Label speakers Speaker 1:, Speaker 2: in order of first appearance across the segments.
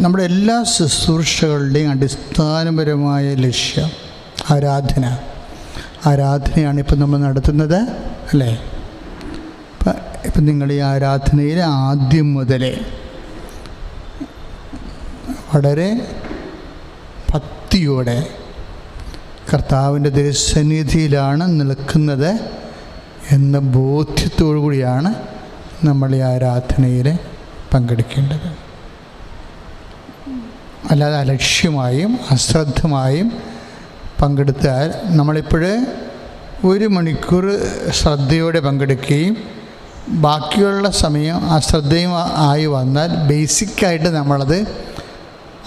Speaker 1: നമ്മുടെ എല്ലാ ശുശ്രൂഷകളുടെയും അടിസ്ഥാനപരമായ ലക്ഷ്യം ആരാധനയാണ് ഇപ്പം നമ്മൾ നടത്തുന്നത്, അല്ലേ? ഇപ്പം നിങ്ങൾ ഈ ആരാധനയിൽ ആദ്യം മുതലേ വളരെ ഭക്തിയോടെ കർത്താവിൻ്റെ തിരുസന്നിധിയിലാണ് നിൽക്കുന്നത് എന്ന ബോധ്യത്തോടു കൂടിയാണ് നമ്മൾ ഈ ആരാധനയിൽ പങ്കെടുക്കേണ്ടത്. അല്ലാതെ അലക്ഷ്യമായും അശ്രദ്ധമായും പങ്കെടുത്താൽ നമ്മളിപ്പോൾ 1 മണിക്കൂർ ശ്രദ്ധയോടെ പങ്കെടുക്കുകയും ബാക്കിയുള്ള സമയം അശ്രദ്ധയും ആയി വന്നാൽ ബേസിക്കായിട്ട് നമ്മളത്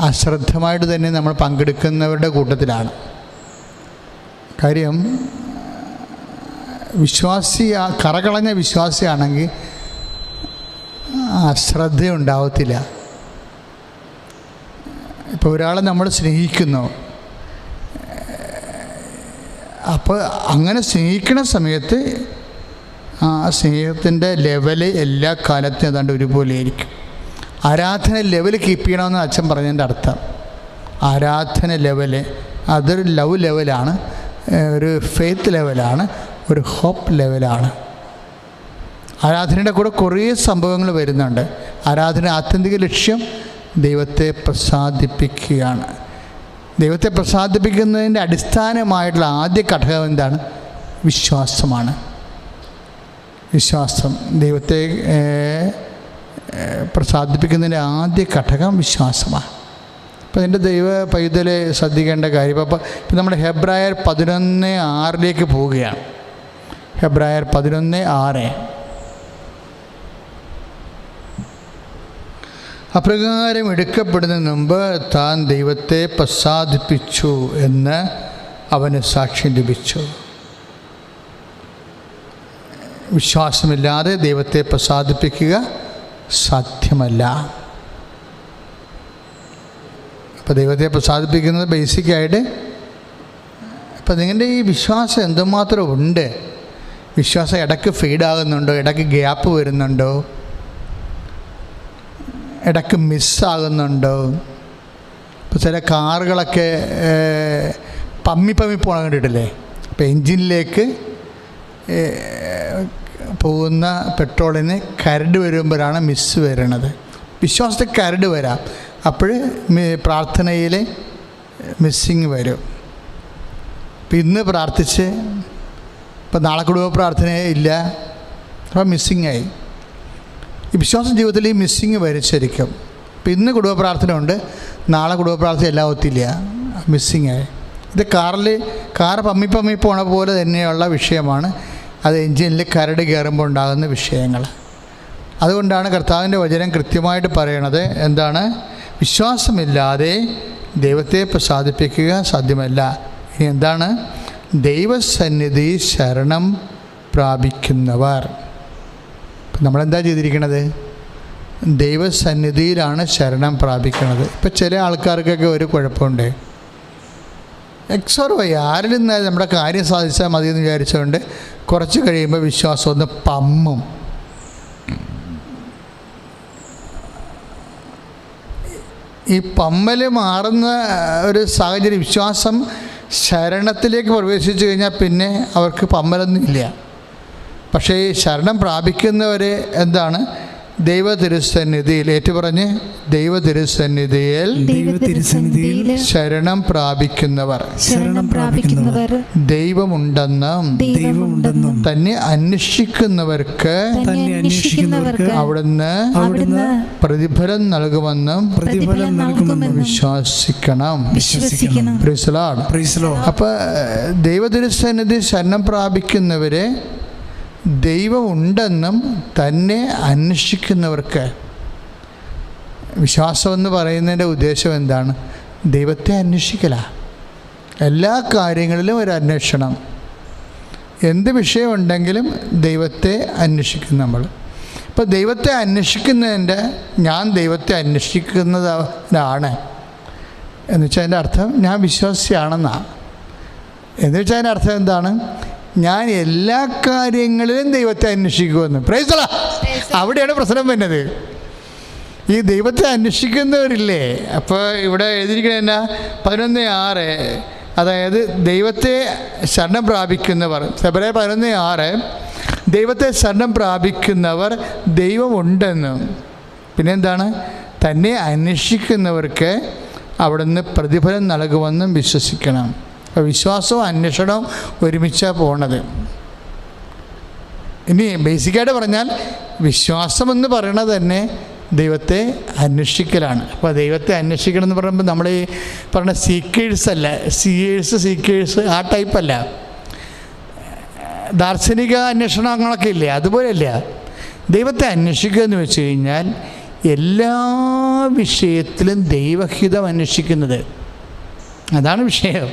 Speaker 1: അശ്രദ്ധമായിട്ട് തന്നെ നമ്മൾ പങ്കെടുക്കുന്നവരുടെ കൂട്ടത്തിലാണ്. കാര്യം കറകളഞ്ഞ വിശ്വാസിയാണെങ്കിൽ അശ്രദ്ധ ഉണ്ടാവത്തില്ല. ഇപ്പോൾ ഒരാളെ നമ്മൾ സ്നേഹിക്കുന്നു, അപ്പോൾ അങ്ങനെ സ്നേഹിക്കുന്ന സമയത്ത് ആ സ്നേഹത്തിൻ്റെ ലെവല് എല്ലാ കാലത്തും ഏതാണ്ട് ഒരുപോലെ ആയിരിക്കും. ആരാധന ലെവൽ കീപ്പ് ചെയ്യണമെന്ന് അച്ഛൻ പറഞ്ഞതിൻ്റെ അർത്ഥം, ആരാധന ലെവല് അതൊരു ലവ് ലെവലാണ്, ഒരു ഫെയ്ത്ത് ലെവലാണ്, ഒരു ഹോപ്പ് ലെവലാണ്. ആരാധനയുടെ കൂടെ കുറേ സംഭവങ്ങൾ വരുന്നുണ്ട്. ആരാധന ആത്യന്തിക ലക്ഷ്യം ദൈവത്തെ പ്രസാദിപ്പിക്കുകയാണ്. ദൈവത്തെ പ്രസാദിപ്പിക്കുന്നതിൻ്റെ അടിസ്ഥാനമായിട്ടുള്ള ആദ്യ ഘടകം എന്താണ്? വിശ്വാസമാണ്. വിശ്വാസം ദൈവത്തെ പ്രസാദിപ്പിക്കുന്നതിൻ്റെ ആദ്യ ഘടകം വിശ്വാസമാണ്. അപ്പോൾ അതിൻ്റെ ദൈവ പൈതലെ ശ്രദ്ധിക്കേണ്ട കാര്യം ഇപ്പം നമ്മുടെ ഹെബ്രായർ 11:6 പോവുകയാണ്. ഹെബ്രായർ 11:6 അപ്രകാരം എടുക്കപ്പെടുന്നതിന് മുമ്പ് താൻ ദൈവത്തെ പ്രസാദിപ്പിച്ചു എന്ന് അവന് സാക്ഷ്യം ലഭിച്ചു. വിശ്വാസമില്ലാതെ ദൈവത്തെ പ്രസാദിപ്പിക്കുക സാധ്യമല്ല. അപ്പോൾ ദൈവത്തെ പ്രസാദിപ്പിക്കുന്നത് ബേസിക്കായിട്ട് ഇപ്പം നിങ്ങളുടെ ഈ വിശ്വാസം എന്തുമാത്രം ഉണ്ട്, വിശ്വാസം ഇടയ്ക്ക് ഫീഡാകുന്നുണ്ടോ, ഇടയ്ക്ക് ഗ്യാപ്പ് വരുന്നുണ്ടോ, ഇടയ്ക്ക് മിസ്സാകുന്നുണ്ടോ? ഇപ്പോൾ ചില കാറുകളൊക്കെ പമ്മി പോകാൻ കണ്ടിട്ടില്ലേ? ഇപ്പോൾ എൻജിനിലേക്ക് പോകുന്ന പെട്രോളിന് കരട് വരുമ്പോഴാണ് മിസ്സ് വരുന്നത്. വിശ്വാസത്തിൽ കരട് വരാം, അപ്പോൾ പ്രാർത്ഥനയിൽ മിസ്സിങ് വരും. ഇപ്പം ഇന്ന് പ്രാർത്ഥിച്ച് ഇപ്പം നാളെ കുടുംബ പ്രാർത്ഥന ഇല്ല, അപ്പോൾ മിസ്സിങ്ങായി. ഈ വിശ്വാസ ജീവിതത്തിൽ ഈ മിസ്സിങ് വരും ശരിക്കും. ഇപ്പം ഇന്ന് കുടുംബ പ്രാർത്ഥന ഉണ്ട്, നാളെ കുടുംബ പ്രാർത്ഥന എല്ലാം ഒത്തില്ല, മിസ്സിങ്ങായി. ഇത് കാറ് പമ്മി പോണ പോലെ തന്നെയുള്ള വിഷയമാണ്. അത് എൻജിനിൽ കരട് കയറുമ്പോൾ ഉണ്ടാകുന്ന വിഷയങ്ങൾ. അതുകൊണ്ടാണ് കർത്താവിൻ്റെ വചനം കൃത്യമായിട്ട് പറയണത് എന്താണ്? വിശ്വാസമില്ലാതെ ദൈവത്തെ പ്രസാദിപ്പിക്കുക സാധ്യമല്ല. ഇനി എന്താണ്? ദൈവസന്നിധി ശരണം പ്രാപിക്കുന്നവർ. നമ്മളെന്താ ചെയ്തിരിക്കണത്? ദൈവസന്നിധിയിലാണ് ശരണം പ്രാപിക്കുന്നത്. ഇപ്പം ചില ആൾക്കാർക്കൊക്കെ ഒരു കുഴപ്പമുണ്ട്. എക്സോർവൈ ആരിൽ നിന്ന് നമ്മുടെ കാര്യം സാധിച്ചാൽ മതിയെന്ന് വിചാരിച്ചുകൊണ്ട് കുറച്ച് കഴിയുമ്പോൾ വിശ്വാസം ഒന്ന് പമ്മും. ഈ പമ്മൽ മാറുന്ന ഒരു സാഹചര്യം, വിശ്വാസം ശരണത്തിലേക്ക് പ്രവേശിച്ചു കഴിഞ്ഞാൽ പിന്നെ അവർക്ക് പമ്മലൊന്നും ഇല്ല. പക്ഷേ ഈ ശരണം പ്രാപിക്കുന്നവർ എന്താണ്? ദൈവ തിരുസന്നിധിയിൽ ഏറ്റുപറഞ്ഞ് ദൈവ തിരുസന്നിധിയിൽ ശരണം പ്രാപിക്കുന്നവർ ദൈവമുണ്ടെന്നും തന്നെ അന്വേഷിക്കുന്നവർക്ക് അവിടുന്ന് പ്രതിഫലം നൽകുമെന്നും വിശ്വസിക്കണം. അപ്പോൾ ദൈവ തിരുസന്നിധി ശരണം പ്രാപിക്കുന്നവരെ ദൈവമുണ്ടെന്നും തന്നെ അന്വേഷിക്കുന്നവർക്ക്. വിശ്വാസമെന്ന് പറയുന്നതിൻ്റെ ഉദ്ദേശം എന്താണ്? ദൈവത്തെ അന്വേഷിക്കല. എല്ലാ കാര്യങ്ങളിലും ഒരു അന്വേഷണം. എന്ത് വിഷയമുണ്ടെങ്കിലും ദൈവത്തെ അന്വേഷിക്കും നമ്മൾ. ഇപ്പോൾ ദൈവത്തെ അന്വേഷിക്കുന്നതിൻ്റെ ഞാൻ ദൈവത്തെ അന്വേഷിക്കുന്നതാണ് എന്ന് വെച്ചാൽ അതിൻ്റെ അർത്ഥം ഞാൻ വിശ്വാസിയാണെന്നാണ്. എന്ന് വെച്ചാൽ അതിൻ്റെ അർത്ഥം എന്താണ്? ഞാൻ എല്ലാ കാര്യങ്ങളിലും ദൈവത്തെ അന്വേഷിക്കുമെന്ന്. Price the Lord. അവിടെയാണ് പ്രശ്നം വരുന്നത്. ഈ ദൈവത്തെ അന്വേഷിക്കുന്നവരില്ലേ. അപ്പോൾ ഇവിടെ എഴുതിയിരിക്കുന്നത് എന്നാ 11:6, അതായത് ദൈവത്തെ ശരണം പ്രാപിക്കുന്നവർ. ഫെബ്രുവരി 11:6, ദൈവത്തെ ശരണം പ്രാപിക്കുന്നവർ ദൈവമുണ്ടെന്നും പിന്നെന്താണ്, തന്നെ അന്വേഷിക്കുന്നവർക്ക് അവിടുന്ന് പ്രതിഫലം നൽകുമെന്നും വിശ്വസിക്കണം. അപ്പോൾ വിശ്വാസവും അന്വേഷണവും ഒരുമിച്ചാണ് പോണത്. ഇനി ബേസിക്കായിട്ട് പറഞ്ഞാൽ വിശ്വാസമെന്ന് പറയണത് തന്നെ ദൈവത്തെ അന്വേഷിക്കലാണ്. അപ്പോൾ ദൈവത്തെ അന്വേഷിക്കണം എന്ന് പറയുമ്പോൾ നമ്മൾ ഈ പറഞ്ഞ സീക്കേഴ്സ് ആ ടൈപ്പല്ല. ദാർശനിക അന്വേഷണങ്ങളൊക്കെ ഇല്ലേ, അതുപോലെയല്ല. ദൈവത്തെ അന്വേഷിക്കുക എന്ന് വെച്ച് കഴിഞ്ഞാൽ എല്ലാ വിഷയത്തിലും ദൈവഹിതം അന്വേഷിക്കുന്നത്, അതാണ് വിഷയം.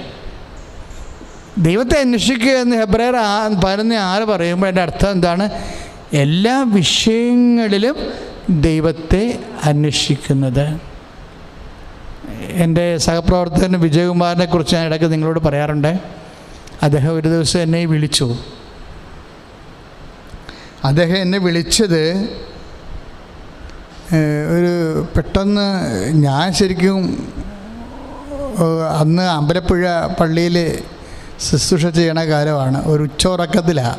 Speaker 1: ദൈവത്തെ അന്വേഷിക്കുക എന്ന് ഫെബ്രുവരി 11:6 പറയുമ്പോൾ അതിൻ്റെ അർത്ഥം എന്താണ്? എല്ലാ വിഷയങ്ങളിലും ദൈവത്തെ അന്വേഷിക്കുന്നത്. എൻ്റെ സഹപ്രവർത്തകൻ വിജയകുമാറിനെ കുറിച്ച് ഞാൻ ഇടയ്ക്ക് നിങ്ങളോട് പറയാറുണ്ട്. അദ്ദേഹം ഒരു ദിവസം എന്നെ വിളിച്ചു. അദ്ദേഹം എന്നെ വിളിച്ചത് ഒരു പെട്ടെന്ന്, ഞാൻ ശരിക്കും അന്ന് അമ്പലപ്പുഴ പള്ളിയിൽ ശുശ്രൂഷ ചെയ്യണ കാലമാണ്. ഒരു ഉച്ചയുറക്കത്തിലാണ്.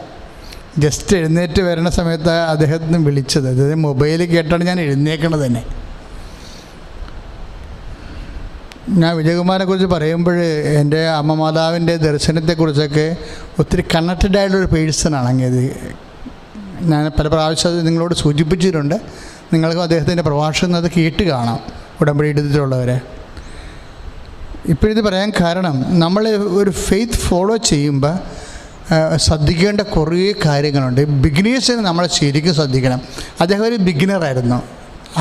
Speaker 1: ജസ്റ്റ് എഴുന്നേറ്റ് വരുന്ന സമയത്ത് അദ്ദേഹത്തിന് വിളിച്ചത്. അതായത് മൊബൈൽ കേട്ടാണ് ഞാൻ എഴുന്നേക്കണത് തന്നെ. ഞാൻ വിജയകുമാറിനെ കുറിച്ച് പറയുമ്പോൾ എൻ്റെ അമ്മ മാതാവിൻ്റെ ദർശനത്തെക്കുറിച്ചൊക്കെ ഒത്തിരി കണക്റ്റഡ് ആയിട്ടുള്ളൊരു പേഴ്സണാണ്. അങ്ങേത് ഞാൻ പല പ്രാവശ്യം നിങ്ങളോട് സൂചിപ്പിച്ചിട്ടുണ്ട്. നിങ്ങൾക്ക് അദ്ദേഹത്തിൻ്റെ പ്രഭാഷണം അത് കേട്ട് കാണാം, ഉടമ്പടി എടുത്തിട്ടുള്ളവരെ. ഇപ്പോഴിത് പറയാൻ കാരണം, നമ്മൾ ഒരു ഫെയ്ത്ത് ഫോളോ ചെയ്യുമ്പോൾ ശ്രദ്ധിക്കേണ്ട കുറേ കാര്യങ്ങളുണ്ട്. ബിഗിനേഴ്സിന് നമ്മൾ ശരിക്കും ശ്രദ്ധിക്കണം. അദ്ദേഹം ഒരു ബിഗിനറായിരുന്നു,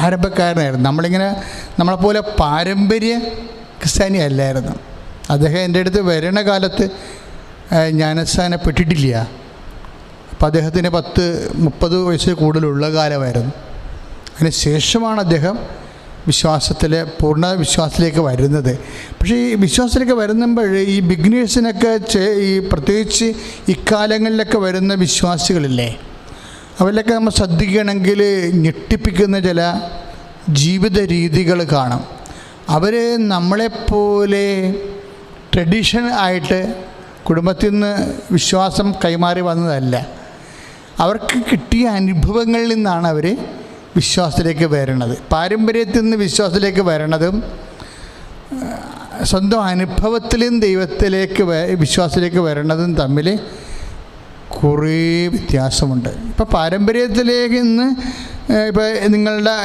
Speaker 1: ആരംഭക്കാരനായിരുന്നു. നമ്മളെപ്പോലെ പാരമ്പര്യ ക്രിസ്ത്യാനി അല്ലായിരുന്നു. അദ്ദേഹം എൻ്റെ അടുത്ത് വരണ കാലത്ത് ജ്ഞാനസ്നാനപ്പെട്ടിട്ടില്ല. അപ്പോൾ അദ്ദേഹത്തിന് 10-30 വയസ്സിൽ കൂടുതലുള്ള കാലമായിരുന്നു. അതിന് ശേഷമാണ് അദ്ദേഹം പൂർണ്ണ വിശ്വാസത്തിലേക്ക് വരുന്നത്. പക്ഷേ ഈ വിശ്വാസത്തിലേക്ക് വരുമ്പോൾ ഈ ബിഗിനേഴ്സിനൊക്കെ ഈ പ്രത്യേകിച്ച് ഇക്കാലങ്ങളിലൊക്കെ വരുന്ന വിശ്വാസികളില്ലേ, അവരിലൊക്കെ നമ്മൾ ശ്രദ്ധിക്കണമെങ്കിൽ ഞെട്ടിപ്പിക്കുന്ന ചില ജീവിത രീതികൾ കാണും. അവർ നമ്മളെപ്പോലെ ട്രഡീഷൻ ആയിട്ട് കുടുംബത്തിൽ നിന്ന് വിശ്വാസം കൈമാറി വന്നതല്ല. അവർക്ക് കിട്ടിയ അനുഭവങ്ങളിൽ നിന്നാണ് അവർ വിശ്വാസത്തിലേക്ക് വരണത്. പാരമ്പര്യത്തിൽ നിന്ന് വിശ്വാസത്തിലേക്ക് വരണതും സ്വന്തം അനുഭവത്തിലും വിശ്വാസത്തിലേക്ക് വരണതും തമ്മിൽ കുറേ വ്യത്യാസമുണ്ട്. ഇപ്പോൾ പാരമ്പര്യത്തിലേക്ക് നിന്ന്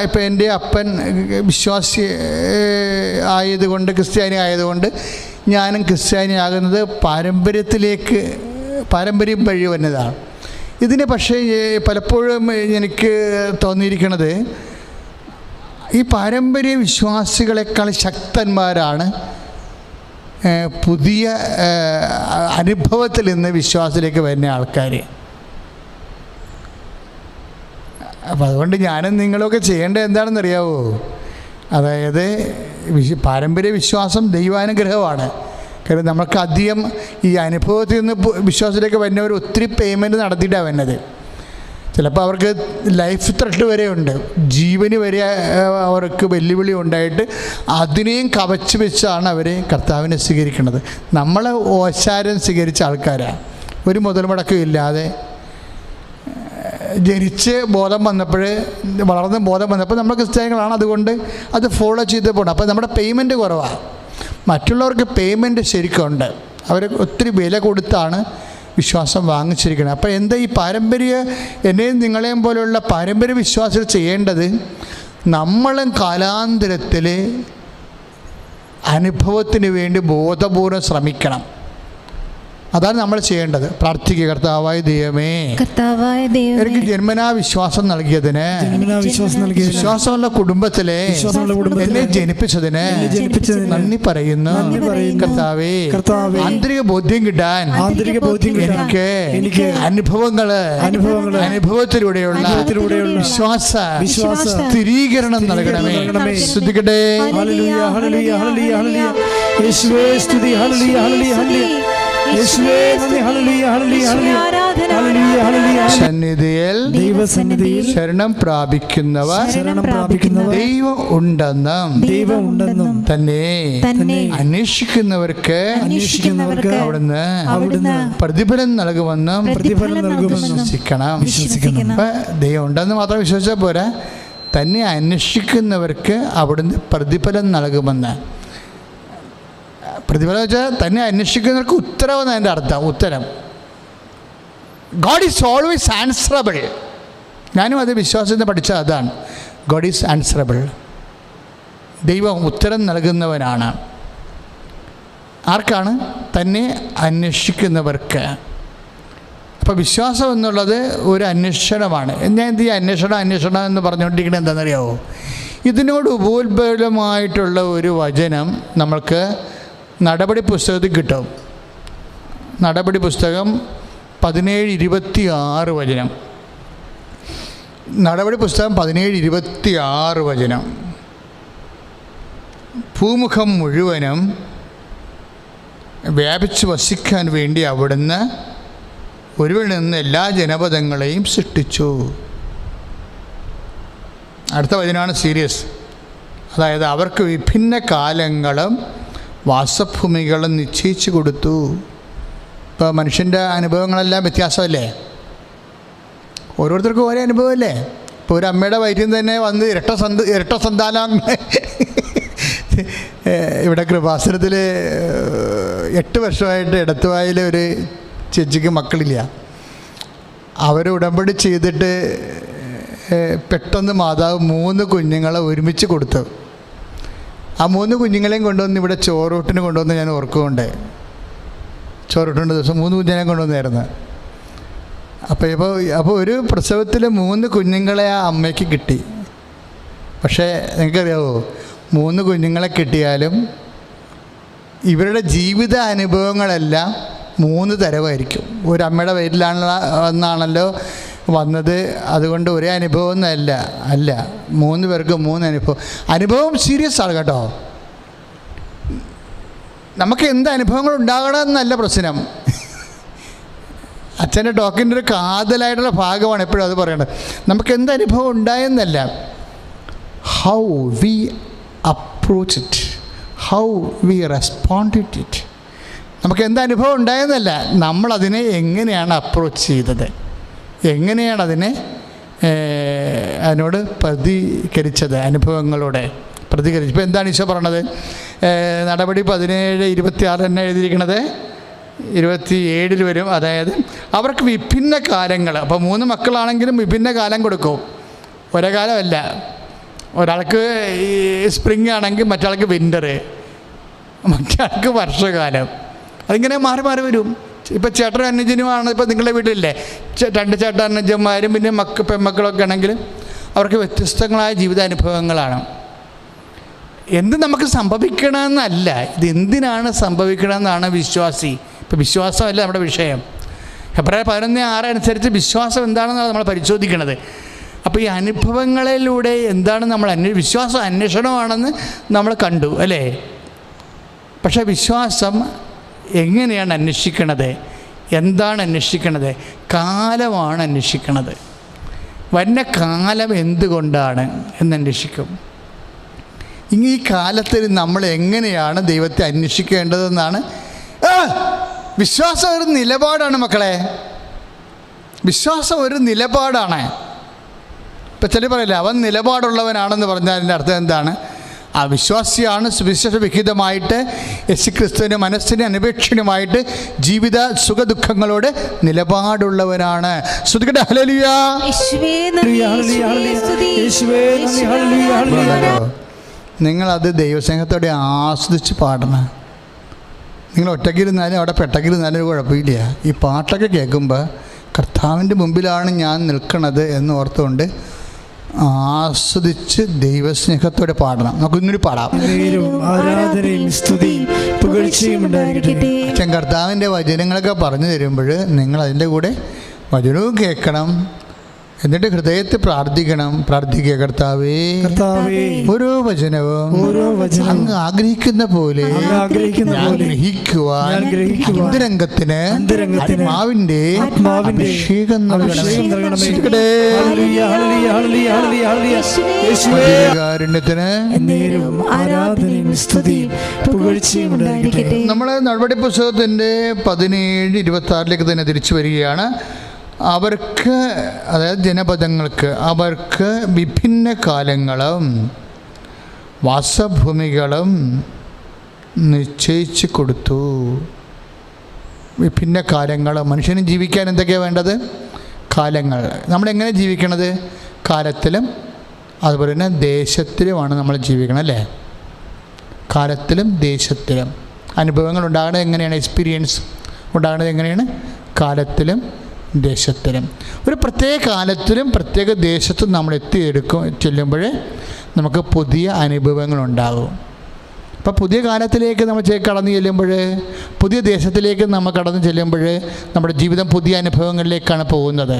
Speaker 1: ഇപ്പോൾ എൻ്റെ അപ്പൻ വിശ്വാസി ആയതുകൊണ്ട്, ക്രിസ്ത്യാനി ആയതുകൊണ്ട് ഞാനും ക്രിസ്ത്യാനി ആകുന്നത് പാരമ്പര്യം വഴി വന്നതാണ്. ഇതിന് പക്ഷേ പലപ്പോഴും എനിക്ക് തോന്നിയിരിക്കുന്നത്, ഈ പാരമ്പര്യ വിശ്വാസികളെക്കാൾ ശക്തന്മാരാണ് പുതിയ അനുഭവത്തിൽ നിന്ന് വിശ്വാസത്തിലേക്ക് വരുന്ന ആൾക്കാർ. അപ്പം അതുകൊണ്ട് ഞാനും നിങ്ങളൊക്കെ ചെയ്യേണ്ടത് എന്താണെന്നറിയാവോ? അതായത് പാരമ്പര്യ വിശ്വാസം ദൈവാനുഗ്രഹമാണ്. കാരണം നമുക്ക് അധികം ഈ അനുഭവത്തിൽ നിന്ന് വിശ്വാസത്തിലേക്ക് വരുന്നവർ ഒത്തിരി പേയ്മെൻറ്റ് നടത്തിയിട്ടാണ് വരുന്നത്. ചിലപ്പോൾ അവർക്ക് ലൈഫ് ത്രെട്ട് വരെ ഉണ്ട്, ജീവന് വരെ അവർക്ക് വെല്ലുവിളി ഉണ്ടായിട്ട് അതിനെയും കവച്ച് വെച്ചാണ് അവർ കർത്താവിനെ സ്വീകരിക്കുന്നത്. നമ്മളെ ഓശാരം സ്വീകരിച്ച ആൾക്കാരാണ്. ഒരു മുതൽ മുടക്കം ഇല്ലാതെ ജനിച്ച് വളർന്ന് ബോധം വന്നപ്പോൾ നമ്മൾ ക്രിസ്ത്യാനികളാണ്, അതുകൊണ്ട് അത് ഫോളോ ചെയ്ത് പോകണം. അപ്പോൾ നമ്മുടെ പേയ്മെൻറ്റ് കുറവാണ്. മറ്റുള്ളവർക്ക് പേയ്മെൻറ്റ് ശരിക്കുണ്ട്. അവർ ഒത്തിരി വില കൊടുത്താണ് വിശ്വാസം വാങ്ങിച്ചിരിക്കുന്നത്. അപ്പോൾ എന്താ ഈ എന്നെയും നിങ്ങളെയും പോലെയുള്ള പാരമ്പര്യ വിശ്വാസികൾ ചെയ്യേണ്ടത്? നമ്മളും കാലാന്തരത്തിൽ അനുഭവത്തിന് വേണ്ടി ബോധപൂർവ്വം ശ്രമിക്കണം. അതാണ് നമ്മൾ ചെയ്യേണ്ടത്. പ്രാർത്ഥിക്കുക, കർത്താവായ ദൈവമേ, എനിക്ക് ജന്മനാ വിശ്വാസം നൽകിയതിന്, വിശ്വാസമുള്ള കുടുംബത്തിലെ എന്നെ ജനിപ്പിച്ചതിന് നന്ദി പറയുന്നു. കർത്താവേ, ആന്തരിക ബോധ്യം കിട്ടാൻ എനിക്ക് അനുഭവത്തിലൂടെയുള്ള വിശ്വാസ സ്ഥിരീകരണം നൽകണമേ. ശ്രദ്ധിക്കട്ടെ. സന്നിധിയിൽ ശരണം പ്രാപിക്കുന്നവർ ദൈവം ഉണ്ടെന്നും തന്നെ അന്വേഷിക്കുന്നവർക്ക് അവിടുന്ന് പ്രതിഫലം നൽകുമെന്നും വിശ്വസിക്കണം. ദൈവം ഉണ്ടെന്ന് മാത്രം വിശ്വസിച്ചാൽ പോരാ, തന്നെ അന്വേഷിക്കുന്നവർക്ക് അവിടുന്ന് പ്രതിഫലം നൽകുമെന്ന്. പ്രതിഫലം വെച്ചാൽ തന്നെ അന്വേഷിക്കുന്നവർക്ക് ഉത്തരവെന്ന് അതിൻ്റെ അർത്ഥം. ഉത്തരം. God is always answerable. ഞാനും അത് വിശ്വാസത്തിൽ പഠിച്ച അതാണ്. God is answerable. ദൈവം ഉത്തരം നൽകുന്നവനാണ്. ആർക്കാണ്? തന്നെ അന്വേഷിക്കുന്നവർക്ക്. അപ്പോൾ വിശ്വാസം എന്നുള്ളത് ഒരു അന്വേഷണമാണ്. ഞാൻ എന്ത് ചെയ്യുക? അന്വേഷണം എന്ന് പറഞ്ഞുകൊണ്ടിരിക്കുന്നത് എന്താണെന്നറിയാമോ? ഇതിനോട് ഉപോത്ബലമായിട്ടുള്ള ഒരു വചനം നമ്മൾക്ക് നടപടി പുസ്തകത്തിൽ കിട്ടും. നടപടി പുസ്തകം 17:26 വചനം. നടപടി പുസ്തകം 17:26 വചനം. ഭൂമുഖം മുഴുവനും വ്യാപിച്ച് വസിക്കാൻ വേണ്ടി അവിടുന്ന് ഒരുവനിൽ നിന്ന് എല്ലാ ജനപദങ്ങളെയും സൃഷ്ടിച്ചു. അടുത്ത വചനമാണ് സീരിയസ്. അതായത് അവർക്ക് വിഭിന്ന കാലങ്ങളും വാസഭൂമികളും നിശ്ചയിച്ചു കൊടുത്തു. ഇപ്പോൾ മനുഷ്യൻ്റെ അനുഭവങ്ങളെല്ലാം വ്യത്യാസമല്ലേ? ഓരോരുത്തർക്കും ഓരോ അനുഭവമല്ലേ? ഇപ്പോൾ ഒരു അമ്മയുടെ വയറ്റിൽ നിന്ന് തന്നെ വന്ന് ഇരട്ട സന്താനം. ഇവിടെ കൃപാസനത്തിൽ 8 വർഷമായിട്ട് എടത്തുവായിലെ ഒരു ചേച്ചിക്ക് മക്കളില്ല. അവർ ഉടമ്പടി ചെയ്തിട്ട് പെട്ടെന്ന് മാതാവ് 3 കുഞ്ഞുങ്ങളെ ഒരുമിച്ച് കൊടുത്തു. ആ 3 കുഞ്ഞുങ്ങളെയും കൊണ്ടുവന്ന് ഇവിടെ ചോറൂട്ടിന് കൊണ്ടുവന്ന് ഞാൻ ഓർക്കുന്നുണ്ട്. ചോറൂട്ടിൻ്റെ ദിവസം 3 കുഞ്ഞിനെയും കൊണ്ടുവന്നായിരുന്നു. അപ്പോൾ ഒരു പ്രസവത്തിൽ 3 കുഞ്ഞുങ്ങളെ ആ അമ്മയ്ക്ക് കിട്ടി. പക്ഷേ നിങ്ങൾക്കറിയാമോ, 3 കുഞ്ഞുങ്ങളെ കിട്ടിയാലും ഇവരുടെ ജീവിത അനുഭവങ്ങളെല്ലാം 3 തരമായിരിക്കും. ഒരു അമ്മയുടെ വയറ്റിലാണല്ലോ വന്നത്, അതുകൊണ്ട് ഒരേ അനുഭവം എന്നല്ല. 3 പേർക്ക് 3 അനുഭവം സീരിയസ് ആണ് കേട്ടോ. നമുക്ക് എന്ത് അനുഭവങ്ങൾ ഉണ്ടാകണമെന്നല്ല പ്രശ്നം. അച്ഛൻ്റെ ടോക്കിൻ്റെ ഒരു കാതലായിട്ടുള്ള ഭാഗമാണ് എപ്പോഴും അത് പറയേണ്ടത്. നമുക്ക് എന്ത് അനുഭവം ഉണ്ടായെന്നല്ല, how we approach it, how we responded it. നമുക്ക് എന്ത് അനുഭവം ഉണ്ടായെന്നല്ല, നമ്മളതിനെ എങ്ങനെയാണ് അപ്രോച്ച് ചെയ്തത്, എങ്ങനെയാണ് അതിനോട് പ്രതികരിച്ചത്, അനുഭവങ്ങളോടെ പ്രതികരിച്ചു. ഇപ്പോൾ എന്താണ് ഈശോ പറഞ്ഞത്? നടപടി 17:26 തന്നെ എഴുതിയിരിക്കണത് 27 വരും. അതായത് അവർക്ക് വിഭിന്ന കാലങ്ങൾ. അപ്പോൾ 3 മക്കളാണെങ്കിലും വിഭിന്ന കാലം കൊടുക്കും, ഒരേ കാലമല്ല. ഒരാൾക്ക് സ്പ്രിങ് ആണെങ്കിൽ മറ്റാൾക്ക് വിൻ്റർ, മറ്റാൾക്ക് വർഷകാലം. അതിങ്ങനെ മാറി മാറി വരും. ഇപ്പോൾ ചേട്ടൻ അനുജനുമാണ്. ഇപ്പോൾ നിങ്ങളുടെ വീട്ടിലില്ലേ 2 ചേട്ടൻ അനുജന്മാരും പിന്നെ പെൺമക്കളൊക്കെ ആണെങ്കിൽ അവർക്ക് വ്യത്യസ്തങ്ങളായ ജീവിതാനുഭവങ്ങളാണ്. എന്ത് നമുക്ക് സംഭവിക്കണമെന്നല്ല, ഇത് എന്തിനാണ് സംഭവിക്കണമെന്നാണ് വിശ്വാസി. ഇപ്പോൾ വിശ്വാസമല്ല നമ്മുടെ വിഷയം. ഹെബ്രായർ 11:6 അനുസരിച്ച് വിശ്വാസം എന്താണെന്നാണ് നമ്മൾ പരിശോധിക്കുന്നത്. അപ്പോൾ ഈ അനുഭവങ്ങളിലൂടെ എന്താണ് നമ്മൾ വിശ്വാസം അന്വേഷണമാണെന്ന് നമ്മൾ കണ്ടു അല്ലേ? പക്ഷേ വിശ്വാസം എങ്ങനെയാണ് അന്വേഷിക്കണത്? എന്താണ് അന്വേഷിക്കണത്? കാലമാണ് അന്വേഷിക്കണത്. വരുന്ന കാലം എന്തുകൊണ്ടാണ് എന്നന്വേഷിക്കും. ഈ കാലത്തിൽ നമ്മൾ എങ്ങനെയാണ് ദൈവത്തെ അന്വേഷിക്കേണ്ടതെന്നാണ്. വിശ്വാസം ഒരു നിലപാടാണ് മക്കളെ. വിശ്വാസം ഒരു നിലപാടാണ്. ഇപ്പം ചില പറയില്ല അവൻ നിലപാടുള്ളവനാണെന്ന് പറഞ്ഞാൽ അതിൻ്റെ അർത്ഥം എന്താണ്? ആ വിശ്വാസിയാണ് സുവിശേഷ വിഹിതമായിട്ട് യേശുക്രിസ്തുവിൻ്റെ മനസ്സിന് അനപേക്ഷണമായിട്ട് ജീവിത സുഖദുഃഖങ്ങളോട് നിലപാടുള്ളവനാണ്. ശ്രുതികട്ടെ ഹല്ലേലൂയ. നിങ്ങളത് ദൈവസ്നേഹത്തോടെ ആസ്വദിച്ച് പാടണം. നിങ്ങൾ ഒറ്റയ്ക്കിരുന്നാലും അവിടെ പെട്ടക്കിരുന്നാലും കുഴപ്പമില്ല. ഈ പാട്ടൊക്കെ കേൾക്കുമ്പോൾ കർത്താവിൻ്റെ മുമ്പിലാണ് ഞാൻ നിൽക്കണത് എന്ന് ഓർത്തുകൊണ്ട് ആസ്വദിച്ച് ദൈവസ്നേഹത്തോടെ പാടണം. നമുക്ക് ഇന്നൊരു പാടാം. അച്ഛൻ കർത്താവിൻ്റെ വചനങ്ങളൊക്കെ പറഞ്ഞു തരുമ്പോൾ നിങ്ങൾ അതിൻ്റെ കൂടെ വചനവും കേൾക്കണം, എന്നിട്ട് ഹൃദയത്തിൽ പ്രാർത്ഥിക്കുക, കർത്താവേ ഓരോ വചനവും അങ്ങ് ആഗ്രഹിക്കുന്ന പോലെ ഗ്രഹിക്കുവാൻ അന്തരംഗത്തിന് ആത്മാവിന്റെ അഭിഷേകം നമ്മളെ നടപടി പുസ്തകത്തിന്റെ 17:26 തന്നെ തിരിച്ചു വരികയാണ്. അവർക്ക്, അതായത് ജനപദങ്ങൾക്ക്, അവർക്ക് വിഭിന്ന കാലങ്ങളും വാസഭൂമികളും നിശ്ചയിച്ചു കൊടുത്തു. വിഭിന്ന കാലങ്ങൾ. മനുഷ്യന് ജീവിക്കാൻ എന്തൊക്കെയാണ് വേണ്ടത്? കാലങ്ങൾ. നമ്മളെങ്ങനെ ജീവിക്കണത്? കാലത്തിലും അതുപോലെ തന്നെ ദേശത്തിലുമാണ് നമ്മൾ ജീവിക്കണം, അല്ലേ? കാലത്തിലും ദേശത്തിലും. അനുഭവങ്ങൾ ഉണ്ടാകുന്നത് എങ്ങനെയാണ്? എക്സ്പീരിയൻസ് ഉണ്ടാകുന്നത് എങ്ങനെയാണ്? കാലത്തിലും ദേശത്തിലും. ഒരു പ്രത്യേക കാലത്തിലും പ്രത്യേക ദേശത്തും നമ്മൾ ചെല്ലുമ്പോൾ നമുക്ക് പുതിയ അനുഭവങ്ങളുണ്ടാകും. അപ്പോൾ പുതിയ കാലത്തിലേക്ക് നമ്മൾ കടന്നു ചെല്ലുമ്പോൾ, പുതിയ ദേശത്തിലേക്ക് നമ്മൾ കടന്നു ചെല്ലുമ്പോൾ നമ്മുടെ ജീവിതം പുതിയ അനുഭവങ്ങളിലേക്കാണ് പോകുന്നത്.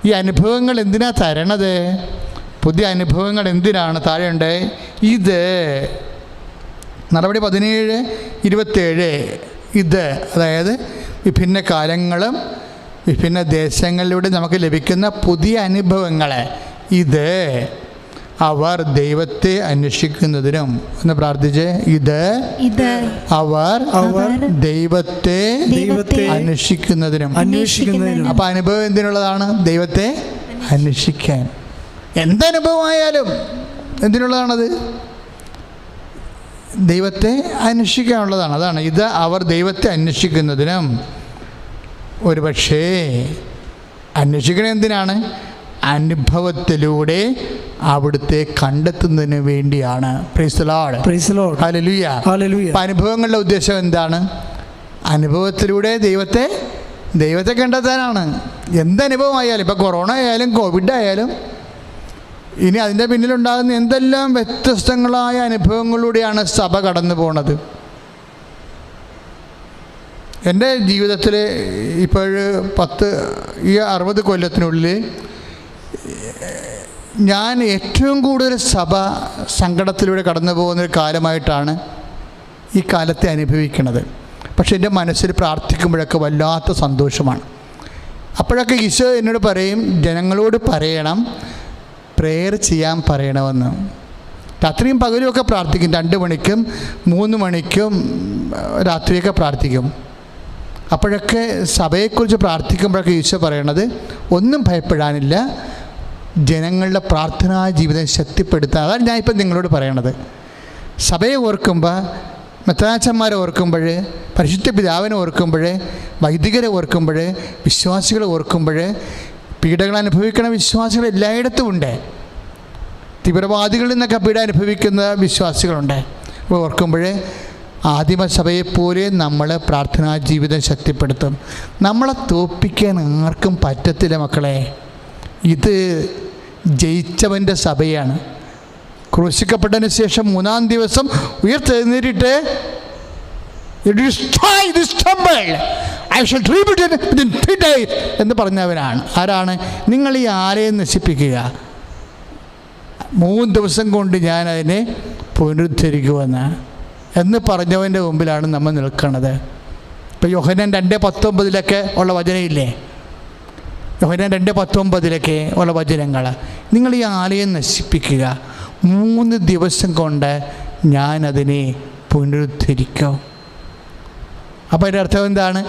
Speaker 1: ഈ അനുഭവങ്ങൾ എന്തിനാണ് തരണത്? പുതിയ അനുഭവങ്ങൾ എന്തിനാണ്? താഴെയുണ്ട്, ഇത് നടപടി 17:27. ഇത്, അതായത് വിഭിന്ന കാലങ്ങളും വിഭിന്ന ദേശങ്ങളിലൂടെ നമുക്ക് ലഭിക്കുന്ന പുതിയ അനുഭവങ്ങളെ, ഇത് അവർ ദൈവത്തെ അന്വേഷിക്കുന്നതിനും. എന്ന് പ്രാർത്ഥിച്ച്, ഇത് അവർ ദൈവത്തെ അന്വേഷിക്കുന്നതിനും. അപ്പം അനുഭവം എന്തിനുള്ളതാണ്? ദൈവത്തെ അന്വേഷിക്കാൻ. എന്തനുഭവമായാലും എന്തിനുള്ളതാണത്? ദൈവത്തെ അന്വേഷിക്കാനുള്ളതാണ്. അതാണ് ഇത് അവർ ദൈവത്തെ അന്വേഷിക്കുന്നതിനും. ഒരു പക്ഷേ അന്വേഷിക്കണത് എന്തിനാണ്? അനുഭവത്തിലൂടെ അവിടുത്തെ കണ്ടെത്തുന്നതിന് വേണ്ടിയാണ്. Price the Lord, hallelujah. അപ്പോൾ അനുഭവങ്ങളുടെ ഉദ്ദേശം എന്താണ്? അനുഭവത്തിലൂടെ ദൈവത്തെ കണ്ടെത്താനാണ്. എന്തനുഭവമായാലും, ഇപ്പോൾ കൊറോണ ആയാലും കോവിഡ് ആയാലും ഇനി അതിൻ്റെ പിന്നിലുണ്ടാകുന്ന എന്തെല്ലാം വ്യത്യസ്തങ്ങളായ അനുഭവങ്ങളിലൂടെയാണ് സഭ കടന്നു പോണത്. എൻ്റെ ജീവിതത്തിൽ ഇപ്പോൾ 60 കൊല്ലത്തിനുള്ളിൽ ഞാൻ ഏറ്റവും കൂടുതൽ സഭ സങ്കടത്തിലൂടെ കടന്നു പോകുന്നൊരു കാലമായിട്ടാണ് ഈ കാലത്തെ അനുഭവിക്കുന്നത്. പക്ഷേ എൻ്റെ മനസ്സിൽ പ്രാർത്ഥിക്കുമ്പോഴൊക്കെ വല്ലാത്ത സന്തോഷമാണ്. അപ്പോഴൊക്കെ ഈശോ എന്നോട് പറയും, ജനങ്ങളോട് പറയണം, പ്രേയർ ചെയ്യാൻ പറയണമെന്ന്. രാത്രിയും പകലുമൊക്കെ പ്രാർത്ഥിക്കും. 2 മണിക്കും 3 മണിക്കും രാത്രിയൊക്കെ പ്രാർത്ഥിക്കും. അപ്പോഴൊക്കെ സഭയെക്കുറിച്ച് പ്രാർത്ഥിക്കുമ്പോഴൊക്കെ ഈശോ പറയണത്, ഒന്നും ഭയപ്പെടാനില്ല, ജനങ്ങളുടെ പ്രാർത്ഥനാ ജീവിതം ശക്തിപ്പെടുത്താൻ. അതാണ് ഞാനിപ്പോൾ നിങ്ങളോട് പറയണത്. സഭയെ ഓർക്കുമ്പോൾ, മെത്രാച്ചന്മാരെ ഓർക്കുമ്പോൾ, പരിശുദ്ധ പിതാവിനെ ഓർക്കുമ്പോൾ, വൈദികരെ ഓർക്കുമ്പോൾ, വിശ്വാസികളെ ഓർക്കുമ്പോൾ, പീഡകൾ അനുഭവിക്കുന്ന വിശ്വാസികൾ എല്ലായിടത്തും ഉണ്ട്. തീവ്രവാദികളിൽ നിന്നൊക്കെ പീഡ അനുഭവിക്കുന്ന വിശ്വാസികളുണ്ട്. അപ്പോൾ ഓർക്കുമ്പോൾ ആദിമസഭയെപ്പോലെ നമ്മൾ പ്രാർത്ഥനാ ജീവിതം ശക്തിപ്പെടുത്തും. നമ്മളെ തോൽപ്പിക്കാൻ ആർക്കും പറ്റത്തില്ല മക്കളെ. ഇത് ജയിച്ചവൻ്റെ സഭയാണ്. ക്രൂശിക്കപ്പെട്ടതിന് ശേഷം 3-ാം ദിവസം ഉയർത്തെഴുന്നേറ്റിട്ട് എന്ന് പറഞ്ഞവനാണ്. ആരാണ്? നിങ്ങൾ ഈ ആലയം നശിപ്പിക്കുക, 3 ദിവസം കൊണ്ട് ഞാൻ അതിനെ പുനരുദ്ധരിക്കുമെന്ന് എന്ന് പറഞ്ഞവൻ്റെ മുമ്പിലാണ് നമ്മൾ നിൽക്കുന്നത്. ഇപ്പോൾ യോഹന്നാൻ 2:19 ഉള്ള വചനമില്ലേ? യോഹന്നാൻ 2:19 ഉള്ള വചനങ്ങൾ, നിങ്ങൾ ഈ ആലയം നശിപ്പിക്കുക, 3 ദിവസം കൊണ്ട് ഞാനതിനെ പുനരുദ്ധരിക്കും. അപ്പോൾ അതിൻ്റെ അർത്ഥം എന്താണ്?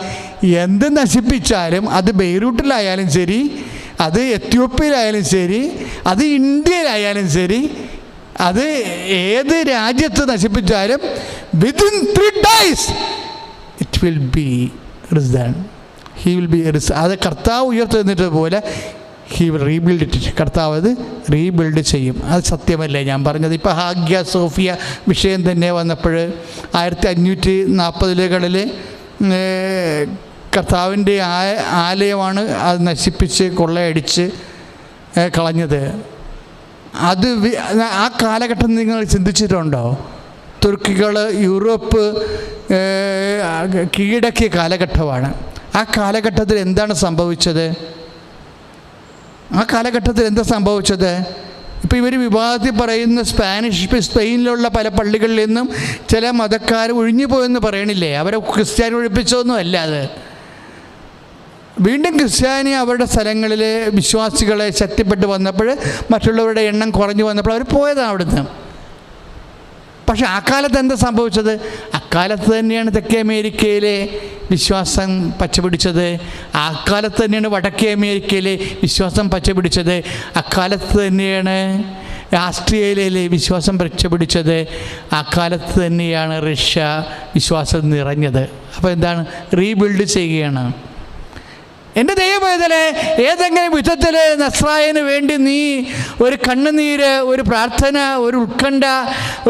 Speaker 1: എന്ത് നശിപ്പിച്ചാലും, അത് ബെയ്റൂട്ടിലായാലും ശരി, അത് എത്യോപ്യയിലായാലും ശരി, അത് ഇന്ത്യയിലായാലും ശരി, അത് ഏത് രാജ്യത്ത് നശിപ്പിച്ചാലും within 3 days it will be risen. He will be risen. അത് കർത്താവ് ഉയർത്തെഴുന്നേറ്റ പോലെ ഹി വിൽ റീബിൽഡ് ഇറ്റ്. കർത്താവ് അത് റീബിൽഡ് ചെയ്യും. അത് സത്യമല്ലേ ഞാൻ പറഞ്ഞത്? ഇപ്പോൾ ഹാഗ്യ സോഫിയ വിഷയം തന്നെ വന്നപ്പോൾ 1540കളിൽ കർത്താവിൻ്റെ ആലയമാണ് അത് നശിപ്പിച്ച് കൊള്ളയടിച്ച് കളഞ്ഞത്. അത് ആ കാലഘട്ടം നിങ്ങൾ ചിന്തിച്ചിട്ടുണ്ടോ? തുർക്കികൾ യൂറോപ്പ് കീഴടക്കിയ കാലഘട്ടമാണ്. ആ കാലഘട്ടത്തിൽ എന്താണ് സംഭവിച്ചത്? ആ കാലഘട്ടത്തിൽ എന്താ സംഭവിച്ചത്? ഇപ്പോൾ ഇവർ വിവാദത്തിൽ പറയുന്ന സ്പെയിനിലുള്ള പല പള്ളികളിൽ നിന്നും ചില മതക്കാർ ഒഴിഞ്ഞു പോയെന്ന് പറയണില്ലേ? അവരെ ക്രിസ്ത്യാനി ഒഴിപ്പിച്ചതൊന്നും അല്ല അത്. വീണ്ടും ക്രിസ്ത്യാനി അവരുടെ സ്ഥലങ്ങളിൽ വിശ്വാസികളെ ശക്തിപ്പെട്ട് വന്നപ്പോൾ മറ്റുള്ളവരുടെ എണ്ണം കുറഞ്ഞു വന്നപ്പോൾ അവർ പോയതാണ് അവിടുന്ന്. പക്ഷെ ആ കാലത്ത് എന്താ സംഭവിച്ചത്? അക്കാലത്ത് തന്നെയാണ് തെക്കേ അമേരിക്കയിലെ വിശ്വാസം പച്ചപിടിച്ചത്. ആ കാലത്ത് തന്നെയാണ് വടക്കേ അമേരിക്കയിലെ വിശ്വാസം പച്ചപിടിച്ചത്. അക്കാലത്ത് തന്നെയാണ് ആസ്ട്രേലിയയിലെ വിശ്വാസം പച്ചപിടിച്ചത്. ആ കാലത്ത് തന്നെയാണ് റഷ്യ വിശ്വാസം നിറഞ്ഞത്. അപ്പോൾ എന്താണ്? റീബിൽഡ് ചെയ്യുകയാണ്. എൻ്റെ ദൈവവേദനെ ഏതെങ്കിലും വിധത്തിൽ നസ്രായന് വേണ്ടി നീ ഒരു കണ്ണുനീര്, ഒരു പ്രാർത്ഥന, ഒരു ഉത്കണ്ഠ,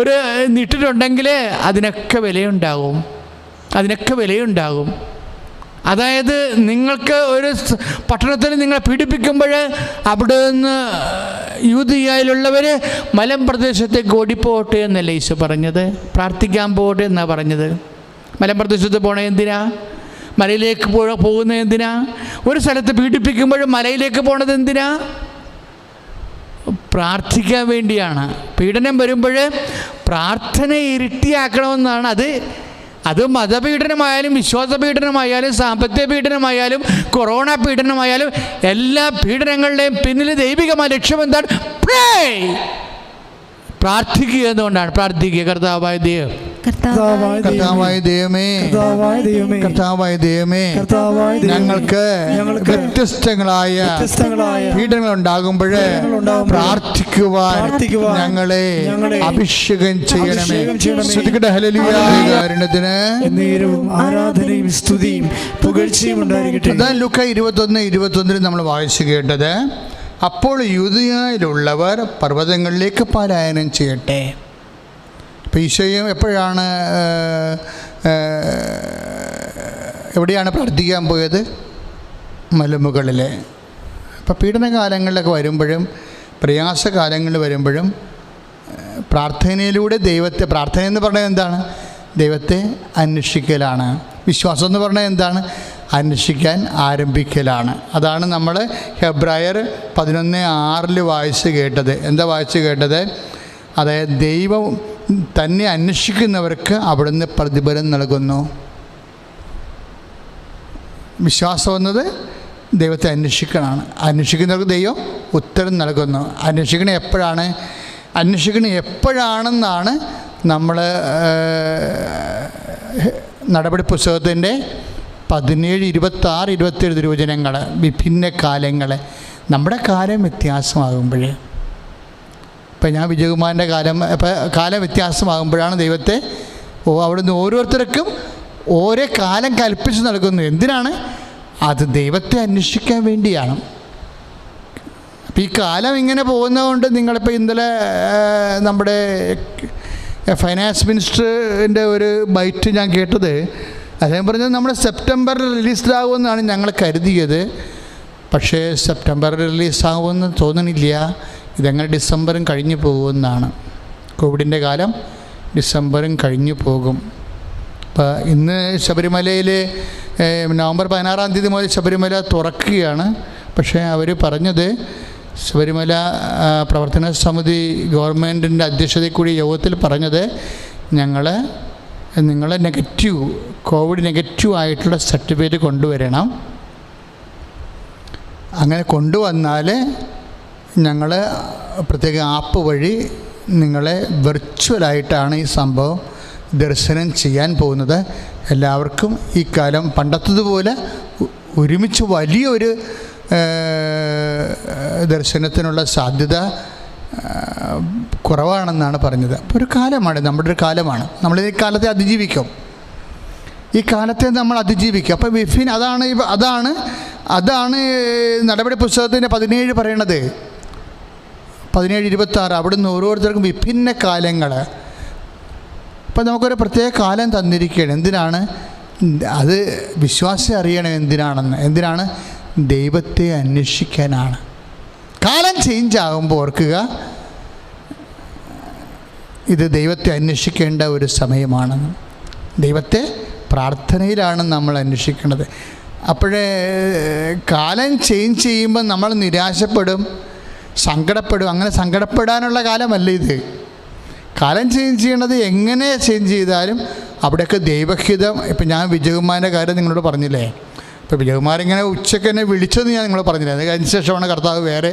Speaker 1: ഒരു നിട്ടിട്ടുണ്ടെങ്കിൽ അതിനൊക്കെ വിലയുണ്ടാകും. അതിനൊക്കെ വിലയുണ്ടാകും. അതായത് നിങ്ങൾക്ക് ഒരു പട്ടണത്തിൽ നിങ്ങളെ പീഡിപ്പിക്കുമ്പോൾ അവിടെ നിന്ന് യൂദയായിലുള്ളവർ മലമ്പ്രദേശത്തേക്ക് ഓടിപ്പോട്ടെ എന്നല്ലേ ഈശോ പറഞ്ഞത്? പ്രാർത്ഥിക്കാൻ പോട്ടെ എന്നാണ് പറഞ്ഞത്. മലമ്പ്രദേശത്ത് പോണേ എന്തിനാ? മലയിലേക്ക് പോകുന്നത് എന്തിനാ? ഒരു സ്ഥലത്ത് പീഡിപ്പിക്കുമ്പോഴും മലയിലേക്ക് പോണത് എന്തിനാ? പ്രാർത്ഥിക്കാൻ വേണ്ടിയാണ്. പീഡനം വരുമ്പോൾ പ്രാർത്ഥന ഇരട്ടിയാക്കണമെന്നാണ്. അത് മതപീഡനമായാലും വിശ്വാസ പീഡനമായാലും സാമ്പത്തിക പീഡനമായാലും കൊറോണ പീഡനമായാലും എല്ലാ പീഡനങ്ങളുടെയും പിന്നിൽ ദൈവികമായ ലക്ഷ്യം എന്താണ്? പ്രാർത്ഥിക്കുക എന്നുകൊണ്ടാണ്. പ്രാർത്ഥിക്കുക. കർത്താവായ ദൈവം, കർത്താവായ ദൈവമേ, കർത്താവായ ദൈവമേ, ഞങ്ങൾക്ക് വ്യത്യസ്തങ്ങളായ പീഡനങ്ങൾ ഉണ്ടാകുമ്പോൾ പ്രാർത്ഥിക്കുവാൻ ഞങ്ങളെ അഭിഷേകം ചെയ്യണമേ.
Speaker 2: ആരാധനയും സ്തുതിയും പുകഴ്ചയും ഉണ്ടായിരിക്കട്ടെ.
Speaker 1: ലൂക്കാ 21:21 നമ്മൾ വായിച്ചു കേട്ടത്. അപ്പോൾ യൂദയായിലുള്ളവർ പർവ്വതങ്ങളിലേക്ക് പലായനം ചെയ്യട്ടെ. അപ്പോൾ ഈശോയും എവിടെയാണ് പ്രാർത്ഥിക്കാൻ പോയത്? മലമുകളിൽ. അപ്പോൾ പീഡനകാലങ്ങളിലൊക്കെ വരുമ്പോഴും പ്രയാസകാലങ്ങളിൽ വരുമ്പോഴും പ്രാർത്ഥനയിലൂടെ പ്രാർത്ഥന എന്ന് പറഞ്ഞാൽ എന്താണ്? ദൈവത്തെ അന്വേഷിക്കലാണ്. വിശ്വാസം എന്ന് പറഞ്ഞാൽ എന്താണ്? അന്വേഷിക്കാൻ ആരംഭിക്കലാണ്. അതാണ് നമ്മൾ ഹെബ്രായർ 11:6 വായിച്ച് കേട്ടത്. എന്താ വായിച്ച് കേട്ടത്? അതായത് ദൈവം തന്നെ അന്വേഷിക്കുന്നവർക്ക് അവിടുന്ന് പ്രതിഫലം നൽകുന്നു. വിശ്വാസം എന്നത് ദൈവത്തെ അന്വേഷിക്കണമാണ്. അന്വേഷിക്കുന്നവർക്ക് ദൈവം ഉത്തരം നൽകുന്നു. അന്വേഷിക്കണ എപ്പോഴാണെന്നാണ് നമ്മൾ നടപടി പുസ്തകത്തിൻ്റെ 17, 26, 27 തിരുവചനങ്ങൾ. വിഭിന്ന കാലങ്ങൾ. നമ്മുടെ കാലം വ്യത്യാസമാകുമ്പോൾ, ഇപ്പം ഞാൻ വിജയകുമാരൻ്റെ കാലം വ്യത്യാസമാകുമ്പോഴാണ് ദൈവത്തെ അവിടുന്ന് ഓരോരുത്തർക്കും ഓരോ കാലം കൽപ്പിച്ച് നൽകുന്നു. എന്തിനാണ്? അത് ദൈവത്തെ അന്വേഷിക്കാൻ വേണ്ടിയാണ്. അപ്പോൾ ഈ കാലം ഇങ്ങനെ പോകുന്നതുകൊണ്ട് നിങ്ങളിപ്പോൾ ഇന്നലെ നമ്മുടെ ഫൈനാൻസ് മിനിസ്റ്ററിൻ്റെ ഒരു ബൈറ്റ് ഞാൻ കേട്ടത്, അദ്ദേഹം പറഞ്ഞത് നമ്മൾ സെപ്റ്റംബറിൽ റിലീസ്ഡാകുമെന്നാണ് ഞങ്ങൾ കരുതിയത്. പക്ഷേ സെപ്റ്റംബറിൽ റിലീസാകുമെന്ന് തോന്നണില്ല. ഇതങ്ങനെ ഡിസംബറും കഴിഞ്ഞു പോകുമെന്നാണ്. കോവിഡിൻ്റെ കാലം ഡിസംബറും കഴിഞ്ഞു പോകും. അപ്പോൾ ഇന്ന് ശബരിമലയിൽ നവംബർ 16 മുതൽ ശബരിമല തുറക്കുകയാണ്. പക്ഷേ അവർ പറഞ്ഞത്, ശബരിമല പ്രവർത്തന സമിതി ഗവൺമെൻറ്റിൻ്റെ അധ്യക്ഷതയിൽ കൂടി യോഗത്തിൽ പറഞ്ഞത്, നിങ്ങൾ കോവിഡ് നെഗറ്റീവ് ആയിട്ടുള്ള സർട്ടിഫിക്കറ്റ് കൊണ്ടുവരണം. അങ്ങനെ കൊണ്ടുവന്നാൽ ഞങ്ങൾ പ്രത്യേക ആപ്പ് വഴി നിങ്ങളെ വെർച്വലായിട്ടാണ് ഈ സംഭവം ദർശനം ചെയ്യാൻ പോകുന്നത്. എല്ലാവർക്കും ഈ കാലം പണ്ടത്തതുപോലെ ഒരുമിച്ച് വലിയൊരു ദർശനത്തിനുള്ള സാധ്യത കുറവാണെന്നാണ് പറഞ്ഞത്. അപ്പോൾ ഒരു കാലമാണ്, നമ്മുടെ ഒരു കാലമാണ്. നമ്മൾ ഈ കാലത്തെ അതിജീവിക്കും. ഈ കാലത്തെ നമ്മൾ അതിജീവിക്കും. അപ്പോൾ അതാണ് നടപടി പുസ്തകത്തിൻ്റെ 17 പറയണത്. 17:26 അവിടുന്ന് ഓരോരുത്തർക്കും വിഭിന്ന കാലങ്ങൾ. അപ്പോൾ നമുക്കൊരു പ്രത്യേക കാലം തന്നിരിക്കുകയാണ്. എന്തിനാണ്? അത് വിശ്വാസം അറിയണം എന്തിനാണ്? ദൈവത്തെ അന്വേഷിക്കാനാണ്. കാലം ചേഞ്ച് ആകുമ്പോൾ ഓർക്കുക, ഇത് ദൈവത്തെ അന്വേഷിക്കേണ്ട ഒരു സമയമാണെന്ന്. ദൈവത്തെ പ്രാർത്ഥനയിലാണ് നമ്മൾ അന്വേഷിക്കേണ്ടത്. അപ്പോഴേ കാലം ചേഞ്ച് ചെയ്യുമ്പോൾ നമ്മൾ നിരാശപ്പെടും, സങ്കടപ്പെടും. അങ്ങനെ സങ്കടപ്പെടാനുള്ള കാലമല്ല ഇത്. കാലം ചേഞ്ച് ചെയ്യണത് എങ്ങനെ ചേഞ്ച് ചെയ്താലും അവിടെയൊക്കെ ദൈവഹിതം. ഇപ്പം ഞാൻ വിജയകുമാരൻ്റെ കാര്യം നിങ്ങളോട് പറഞ്ഞില്ലേ. ഇപ്പോൾ വിജയകുമാരിങ്ങനെ ഉച്ചയ്ക്ക് എന്നെ വിളിച്ചത് ഞാൻ നിങ്ങളോട് പറഞ്ഞില്ലേ. അതിന് ശേഷമാണ് കർത്താവ് വേറെ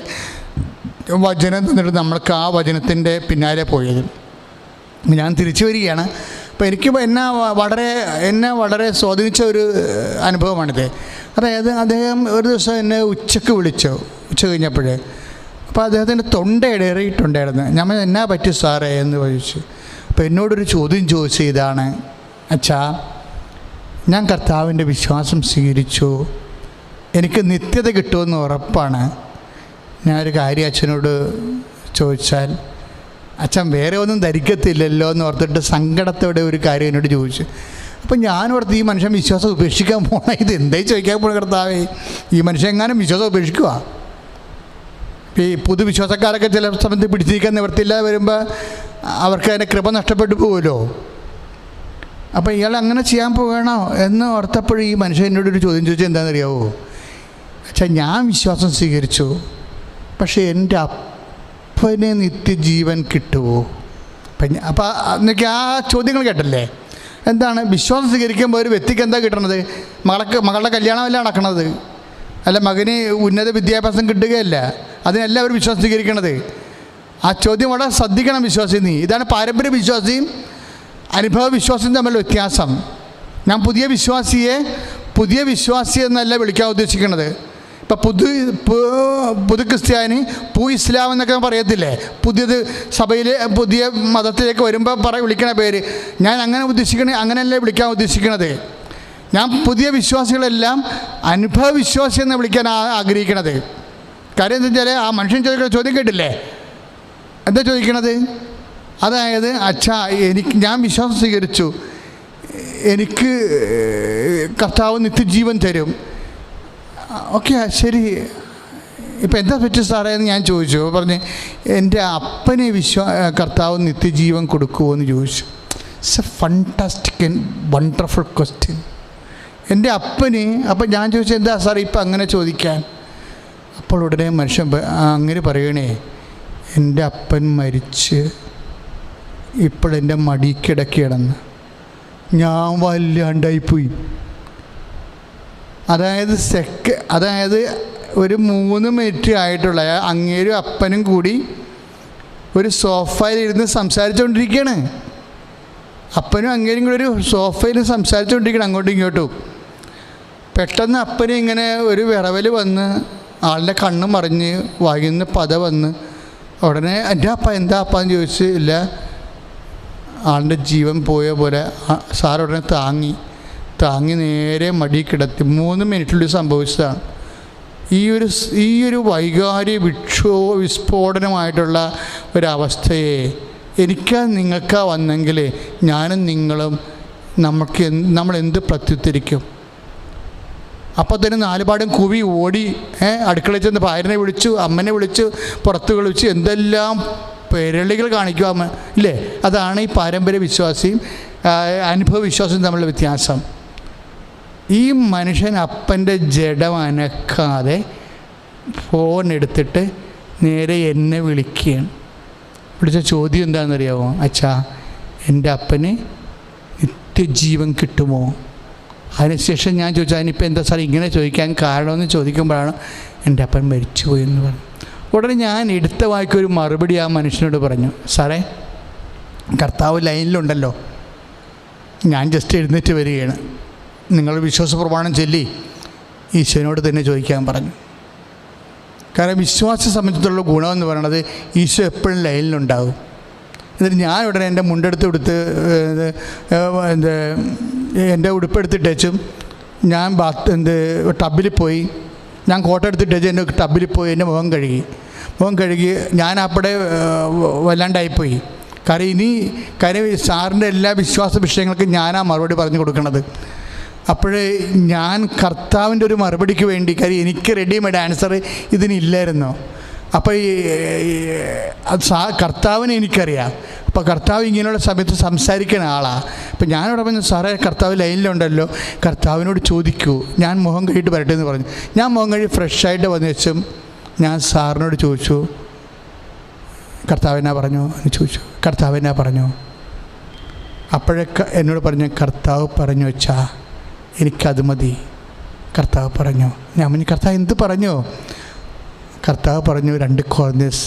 Speaker 1: വചനം തന്നിട്ട് നമ്മൾക്ക് ആ വചനത്തിൻ്റെ പിന്നാലെ പോയത്. ഞാൻ തിരിച്ചു വരികയാണ്. അപ്പോൾ എനിക്ക് എന്നെ വളരെ സ്വാധീനിച്ച ഒരു അനുഭവമാണിത്. അതായത് അദ്ദേഹം ഒരു ദിവസം എന്നെ ഉച്ചയ്ക്ക് വിളിച്ചു, ഉച്ച കഴിഞ്ഞപ്പോഴേ. അപ്പോൾ അദ്ദേഹത്തിൻ്റെ തൊണ്ട ഇടറിയിട്ടുണ്ടായിരുന്നു. ഞാൻ എന്നാ പറ്റി സാറേ എന്ന് ചോദിച്ചു. അപ്പോൾ എന്നോടൊരു ചോദ്യം ചോദിച്ചു, ഇതാണ്: അച്ഛാ, ഞാൻ കർത്താവിൻ്റെ വിശ്വാസം സ്വീകരിച്ചു, എനിക്ക് നിത്യത കിട്ടുമെന്ന് ഉറപ്പാണ്. ഞാനൊരു കാര്യം അച്ഛനോട് ചോദിച്ചാൽ അച്ഛൻ വേറെ ഒന്നും ധരിക്കത്തില്ലല്ലോ എന്ന് ഓർത്തിട്ട് സങ്കടത്തോടെ ഒരു കാര്യം എന്നോട് ചോദിച്ചു. അപ്പം ഞാനോർത്ത് ഈ മനുഷ്യൻ വിശ്വാസം ഉപേക്ഷിക്കാൻ പോകണം, ഇത് എന്തായി ചോദിക്കാൻ പോകണം കർത്താവേ, ഈ മനുഷ്യൻ എങ്ങാനും വിശ്വാസം ഉപേക്ഷിക്കുക. ഈ പുതുവിശ്വാസക്കാരൊക്കെ ചില സമയത്ത് പിടിച്ചിരിക്കാൻ നിവർത്തിയില്ലാതെ വരുമ്പോൾ അവർക്ക് അതിൻ്റെ കൃപ നഷ്ടപ്പെട്ടു പോകുമല്ലോ. അപ്പോൾ ഇയാൾ അങ്ങനെ ചെയ്യാൻ പോകണോ എന്ന് ഓർത്തപ്പോഴും ഈ മനുഷ്യൻ എന്നോടൊരു ചോദ്യം ചോദിച്ചാൽ എന്താണെന്നറിയാവോ? അച്ഛാ, ഞാൻ വിശ്വാസം സ്വീകരിച്ചു, പക്ഷേ എൻ്റെ അപ്പന് നിത്യജീവൻ കിട്ടുമോ? അപ്പോൾ എന്നൊക്കെ ആ ചോദ്യങ്ങൾ കേട്ടല്ലേ. എന്താണ് വിശ്വാസം സ്വീകരിക്കുമ്പോൾ ഒരു വ്യക്തിക്ക് എന്താ കിട്ടണത്? മകളുടെ കല്യാണമല്ല നടക്കണത്, അല്ല മകന് ഉന്നത വിദ്യാഭ്യാസം കിട്ടുകയല്ല, അതിനല്ല അവർ വിശ്വാസം സ്വീകരിക്കണത്. ആ ചോദ്യം വളരെ ശ്രദ്ധിക്കണം വിശ്വാസി. നീ ഇതാണ് പാരമ്പര്യ വിശ്വാസിയും അനുഭവ വിശ്വാസിയും തമ്മിലുള്ള വ്യത്യാസം. ഞാൻ പുതിയ വിശ്വാസി എന്നല്ല വിളിക്കാൻ ഉദ്ദേശിക്കുന്നത്. ഇപ്പം പുതു ക്രിസ്ത്യാനി, ഇസ്ലാം എന്നൊക്കെ പറയത്തില്ലേ? പുതിയ മതത്തിലേക്ക് വരുമ്പോൾ വിളിക്കണ പേര് ഞാൻ അങ്ങനെയല്ലേ വിളിക്കാൻ ഉദ്ദേശിക്കണത്. ഞാൻ പുതിയ വിശ്വാസികളെല്ലാം അനുഭവ വിശ്വാസി എന്ന് വിളിക്കാൻ ആഗ്രഹിക്കണത്. കാര്യം എന്താ വെച്ചാൽ ആ മനുഷ്യൻ ചോദിക്കുന്ന ചോദ്യം കേട്ടില്ലേ? എന്താ ചോദിക്കണത്? അതായത്, അച്ഛാ, ഞാൻ വിശ്വാസം സ്വീകരിച്ചു, എനിക്ക് കർത്താവ് നിത്യജീവൻ തരും. ഓക്കെ, ശരി, ഇപ്പം എന്താ പറ്റും സാറേ എന്ന് ഞാൻ ചോദിച്ചു. പറഞ്ഞ് എൻ്റെ അപ്പനെ കർത്താവ് നിത്യജീവൻ കൊടുക്കുമോ എന്ന് ചോദിച്ചു. It's A fantastic and wonderful question. എൻ്റെ അപ്പന്. അപ്പം ഞാൻ ചോദിച്ചു, എന്താ സാർ ഇപ്പം അങ്ങനെ ചോദിക്കാൻ? അപ്പോൾ ഉടനെ മനുഷ്യൻ അങ്ങനെ പറയണേ, എൻ്റെ അപ്പൻ മരിച്ച് ഇപ്പോഴെൻ്റെ മടി കിടന്ന് ഞാൻ വല്ലാണ്ടായിപ്പോയി. അതായത് ഒരു 3 മിനിറ്റ് ആയിട്ടുള്ള അങ്ങേരും അപ്പനും കൂടി ഒരു സോഫയിലിരുന്ന് സംസാരിച്ചുകൊണ്ടിരിക്കുകയാണ്. അപ്പനും അങ്ങേരും കൂടി ഒരു സോഫയിൽ സംസാരിച്ചുകൊണ്ടിരിക്കണം അങ്ങോട്ടും ഇങ്ങോട്ടും. പെട്ടെന്ന് അപ്പന് ഇങ്ങനെ ഒരു വിറവൽ വന്ന് ആളുടെ കണ്ണ് മറിഞ്ഞ് വായിന്ന് പത വന്ന് ഉടനെ എൻ്റെ അപ്പ എന്താ അപ്പാന്ന് ചോദിച്ച്, ഇല്ല, ആളുടെ ജീവൻ പോയ പോലെ സാർ ഉടനെ താങ്ങി നേരെ മടി കിടത്തി. 3 മിനിറ്റിൽ സംഭവിച്ചതാണ്. ഈ ഒരു വൈകാരിക വിസ്ഫോടനമായിട്ടുള്ള ഒരവസ്ഥയെ നിങ്ങൾക്കാ വന്നെങ്കിൽ ഞാനും നിങ്ങളും നമ്മൾ എന്ത് പ്രത്യുത്തരിക്കും? അപ്പോൾ തന്നെ 4 പാടും കൂവി ഓടി അടുക്കളയിൽ ചെന്ന് ഭാര്യനെ വിളിച്ചു, അമ്മനെ വിളിച്ചു, പുറത്ത് വിളിച്ചു, എന്തെല്ലാം പെരളികൾ കാണിക്കുക അമ്മ ഇല്ലേ? അതാണ് ഈ പാരമ്പര്യ വിശ്വാസിയും അനുഭവ വിശ്വാസിയും തമ്മിലുള്ള വ്യത്യാസം. ഈ മനുഷ്യൻ അപ്പൻ്റെ ജഡം അനക്കാതെ ഫോൺ എടുത്തിട്ട് നേരെ എന്നെ വിളിക്കുകയാണ്. വിളിച്ച ചോദ്യം എന്താണെന്നറിയാമോ? അച്ഛാ, എൻ്റെ അപ്പന് നിത്യജീവൻ കിട്ടുമോ? അതിനുശേഷം ഞാൻ ചോദിച്ചു, അതിനിപ്പോൾ എന്താ സാർ ഇങ്ങനെ ചോദിക്കാൻ കാരണമെന്ന് ചോദിക്കുമ്പോഴാണ് എൻ്റെ അപ്പൻ മരിച്ചുപോയി എന്ന് പറഞ്ഞു. ഉടനെ ഞാൻ എടുത്ത വായിക്കൊരു മറുപടി ആ മനുഷ്യനോട് പറഞ്ഞു, സാറേ, കർത്താവ് ലൈനിലുണ്ടല്ലോ, ഞാൻ ജസ്റ്റ് എഴുന്നേറ്റ് വരികയാണ്, നിങ്ങൾ വിശ്വാസ പ്രമാണം ചൊല്ലി ഈശോനോട് തന്നെ ചോദിക്കാൻ പറഞ്ഞു. കാരണം വിശ്വാസത്തെ സംബന്ധിച്ചുള്ള ഗുണമെന്ന് പറയണത് ഈശോ എപ്പോഴും ലൈനിലുണ്ടാകും. എന്നിട്ട് ഞാൻ ഉടനെ എൻ്റെ മുണ്ടെടുത്ത് എൻ്റെ ഉടുപ്പെടുത്തിട്ടേച്ചും ഞാൻ ടബിൽ പോയി, ഞാൻ കോട്ട എടുത്തിട്ടേച്ച് എൻ്റെ ടബിൽ പോയി എൻ്റെ മുഖം കഴുകി ഞാൻ അപ്പോഴേ വല്ലാണ്ടായിപ്പോയി. കാര്യം സാറിൻ്റെ എല്ലാ വിശ്വാസ വിഷയങ്ങൾക്കും ഞാനാ മറുപടി പറഞ്ഞു കൊടുക്കണത്. അപ്പോഴേ ഞാൻ കർത്താവിൻ്റെ ഒരു മറുപടിക്ക് വേണ്ടി, കാര്യം എനിക്ക് റെഡിമെയ്ഡ് ആൻസർ ഇതിനില്ലായിരുന്നു. അപ്പോൾ കർത്താവിനെ എനിക്കറിയാം. അപ്പോൾ അപ്പോൾ കർത്താവ് ഇങ്ങനെയുള്ള സമയത്ത് സംസാരിക്കുന്ന ആളാണ്. അപ്പോൾ ഞാനിവിടെ പറഞ്ഞു, സാറേ കർത്താവ് ലൈനിലുണ്ടല്ലോ, കർത്താവിനോട് ചോദിക്കൂ, ഞാൻ മുഖം കഴുകിയിട്ട് വരട്ടെ എന്ന് പറഞ്ഞു. ഞാൻ മുഖം കഴുകി ഫ്രഷായിട്ട് വന്നു വെച്ചും ഞാൻ സാറിനോട് ചോദിച്ചു, കർത്താവിനാ പറഞ്ഞു എന്ന് ചോദിച്ചു. കർത്താവിനാ പറഞ്ഞു. അപ്പോഴൊക്കെ എന്നോട് പറഞ്ഞു, കർത്താവ് പറഞ്ഞു വെച്ചാ എനിക്കത് മതി. കർത്താവ് പറഞ്ഞു. ഞാൻ പറഞ്ഞു, കർത്താവ് എന്ത് പറഞ്ഞു? കർത്താവ് പറഞ്ഞു 2 Corinthians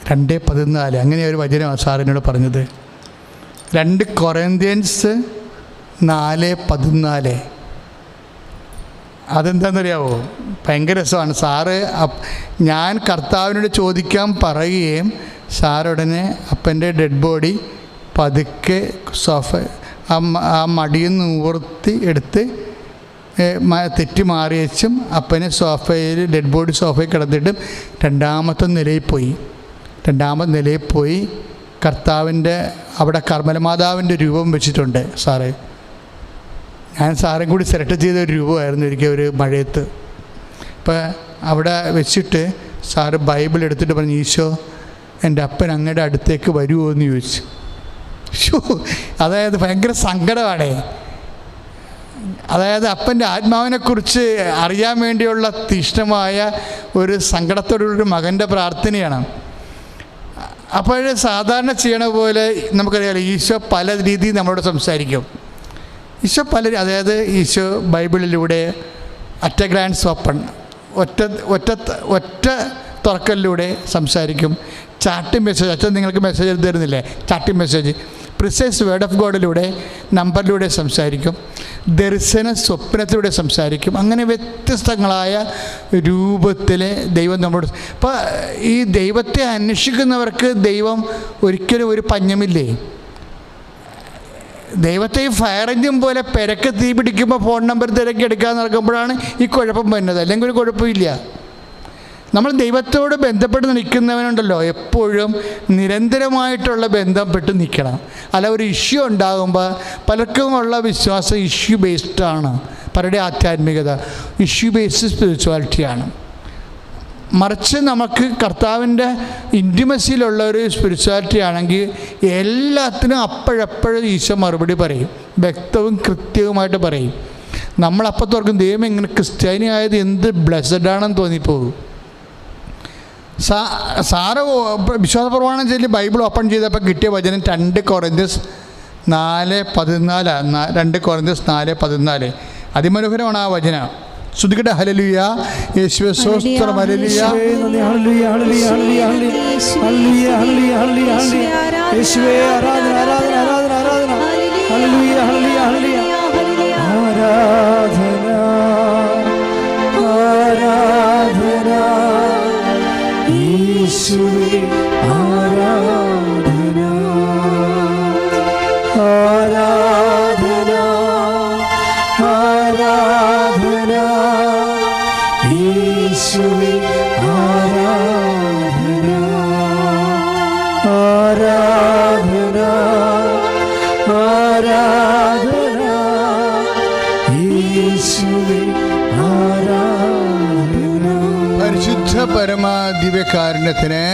Speaker 1: 2:14. അങ്ങനെ ഒരു വചനമാണ് സാറിനോട് പറഞ്ഞത്. 2 Corinthians 4:14. അതെന്താണെന്നറിയാവോ? ഭയങ്കര രസമാണ്. സാറ് ഞാൻ കർത്താവിനോട് ചോദിക്കാൻ പറയുകയും സാറുടനെ അപ്പൻ്റെ ഡെഡ് ബോഡി പതുക്കെ സോഫ ആ മടിയിൽ നിന്ന് ഉയർത്തി എടുത്ത് തെറ്റി മാറി വെച്ചും അപ്പനെ സോഫയിൽ ഡെഡ് ബോഡി സോഫയിൽ കിടന്നിട്ടും 2ാമത്തെ നിലയിൽ പോയി കർത്താവിൻ്റെ അവിടെ കർമ്മലമാതാവിൻ്റെ രൂപം വെച്ചിട്ടുണ്ട് സാറ്. ഞാൻ സാറും കൂടി സെലക്ട് ചെയ്ത ഒരു രൂപമായിരുന്നു ഒരിക്കൽ ഒരു മഴയത്ത്. അപ്പോൾ അവിടെ വെച്ചിട്ട് സാറ് ബൈബിൾ എടുത്തിട്ട് പറഞ്ഞു, ഈശോ എൻ്റെ അപ്പൻ അങ്ങയുടെ അടുത്തേക്ക് വരുമോ എന്ന് ചോദിച്ചു. അതായത് ഭയങ്കര സങ്കടമാണേ. അതായത് അപ്പൻ്റെ ആത്മാവിനെക്കുറിച്ച് അറിയാൻ വേണ്ടിയുള്ള തീക്ഷ്ണമായ ഒരു സങ്കടത്തോടുള്ളൊരു മകൻ്റെ പ്രാർത്ഥനയാണ്. അപ്പോൾ സാധാരണ ചെയ്യണ പോലെ നമുക്കറിയാമല്ലോ, ഈശോ പല രീതിയിൽ നമ്മളോട് സംസാരിക്കും. ഈശോ അതായത് ഈശോ ബൈബിളിലൂടെ അറ്റ് എ ഗ്ലാൻസ് ഓപ്പൺ, ഒറ്റ തുറക്കലിലൂടെ സംസാരിക്കും. ചാറ്റിംഗ് മെസ്സേജ്, അച്ഛൻ നിങ്ങൾക്ക് മെസ്സേജ് എടുത്ത് തരുന്നില്ലേ, chatting message, precise word of ഗോഡിലൂടെ, നമ്പറിലൂടെ സംസാരിക്കും, സ്വപ്നത്തിലൂടെ സംസാരിക്കും. അങ്ങനെ വ്യത്യസ്തങ്ങളായ രൂപത്തിൽ ദൈവം നമ്മളോട്. അപ്പോൾ ഈ ദൈവത്തെ അന്വേഷിക്കുന്നവർക്ക് ദൈവം ഒരിക്കലും ഒരു പഞ്ഞമില്ലേ. ദൈവത്തെ ഈ ഫയർ എഞ്ചിൻ പോലെ പെരക്ക് തീ പിടിക്കുമ്പോൾ ഫോൺ നമ്പർ തിരക്കി എടുക്കാൻ നടക്കുമ്പോഴാണ് ഈ കുഴപ്പം വരുന്നത്. അല്ലെങ്കിൽ ഒരു കുഴപ്പമില്ല. നമ്മൾ ദൈവത്തോട് ബന്ധപ്പെട്ട് നിൽക്കുന്നവനുണ്ടല്ലോ, എപ്പോഴും നിരന്തരമായിട്ടുള്ള ബന്ധപ്പെട്ട് നിൽക്കണം. അല്ല, ഒരു ഇഷ്യൂ ഉണ്ടാകുമ്പോൾ പലർക്കുമുള്ള വിശ്വാസം ഇഷ്യൂ ബേസ്ഡാണ്. പലരുടെ ആധ്യാത്മികത ഇഷ്യൂ ബേസ്ഡ് സ്പിരിച്വാലിറ്റിയാണ്. മറിച്ച് നമുക്ക് കർത്താവിൻ്റെ ഇൻറ്റിമസിയിലുള്ള ഒരു സ്പിരിച്വാലിറ്റി ആണെങ്കിൽ എല്ലാത്തിനും അപ്പോഴപ്പോഴും ഈശോ മറുപടി പറയും, വ്യക്തവും കൃത്യവുമായിട്ട് പറയും. നമ്മളപ്പത്തോർക്കും ദൈവം ഇങ്ങനെ ക്രിസ്ത്യാനി ആയത് എന്ത് ബ്ലെസ്ഡാണെന്ന് തോന്നിപ്പോകും. സാറ് വിശ്വാസ പ്രമാണം ചൊല്ലി ബൈബിൾ ഓപ്പൺ ചെയ്തപ്പോൾ കിട്ടിയ വചനം 2 Corinthians 4:14. 2 Corinthians 4:14 അതിമനോഹരമാണ് ആ വചനം. ശ്രുതികട്ടെ. ഹല്ലേലൂയ, യേശുവേ സ്തോത്രം. ഹല്ലേലൂയ,
Speaker 2: യേശുവേ ആരാധന, ആരാധന, ആരാധന, ആരാധന. ഹല്ലേലൂയ, ഹല്ലേലൂയ, ഹല്ലേലൂയ. ആരാധന, ആരാധന യേശുവേ, ആരാധന, ആരാധന, ആരാധന യേശുവേ, ആരാധന, ആരാധന, ആരാധന യേശുവേ, ആരാധന.
Speaker 1: പരിശുദ്ധ പരമ ദിവ്യകാരുണ്യത്തിന്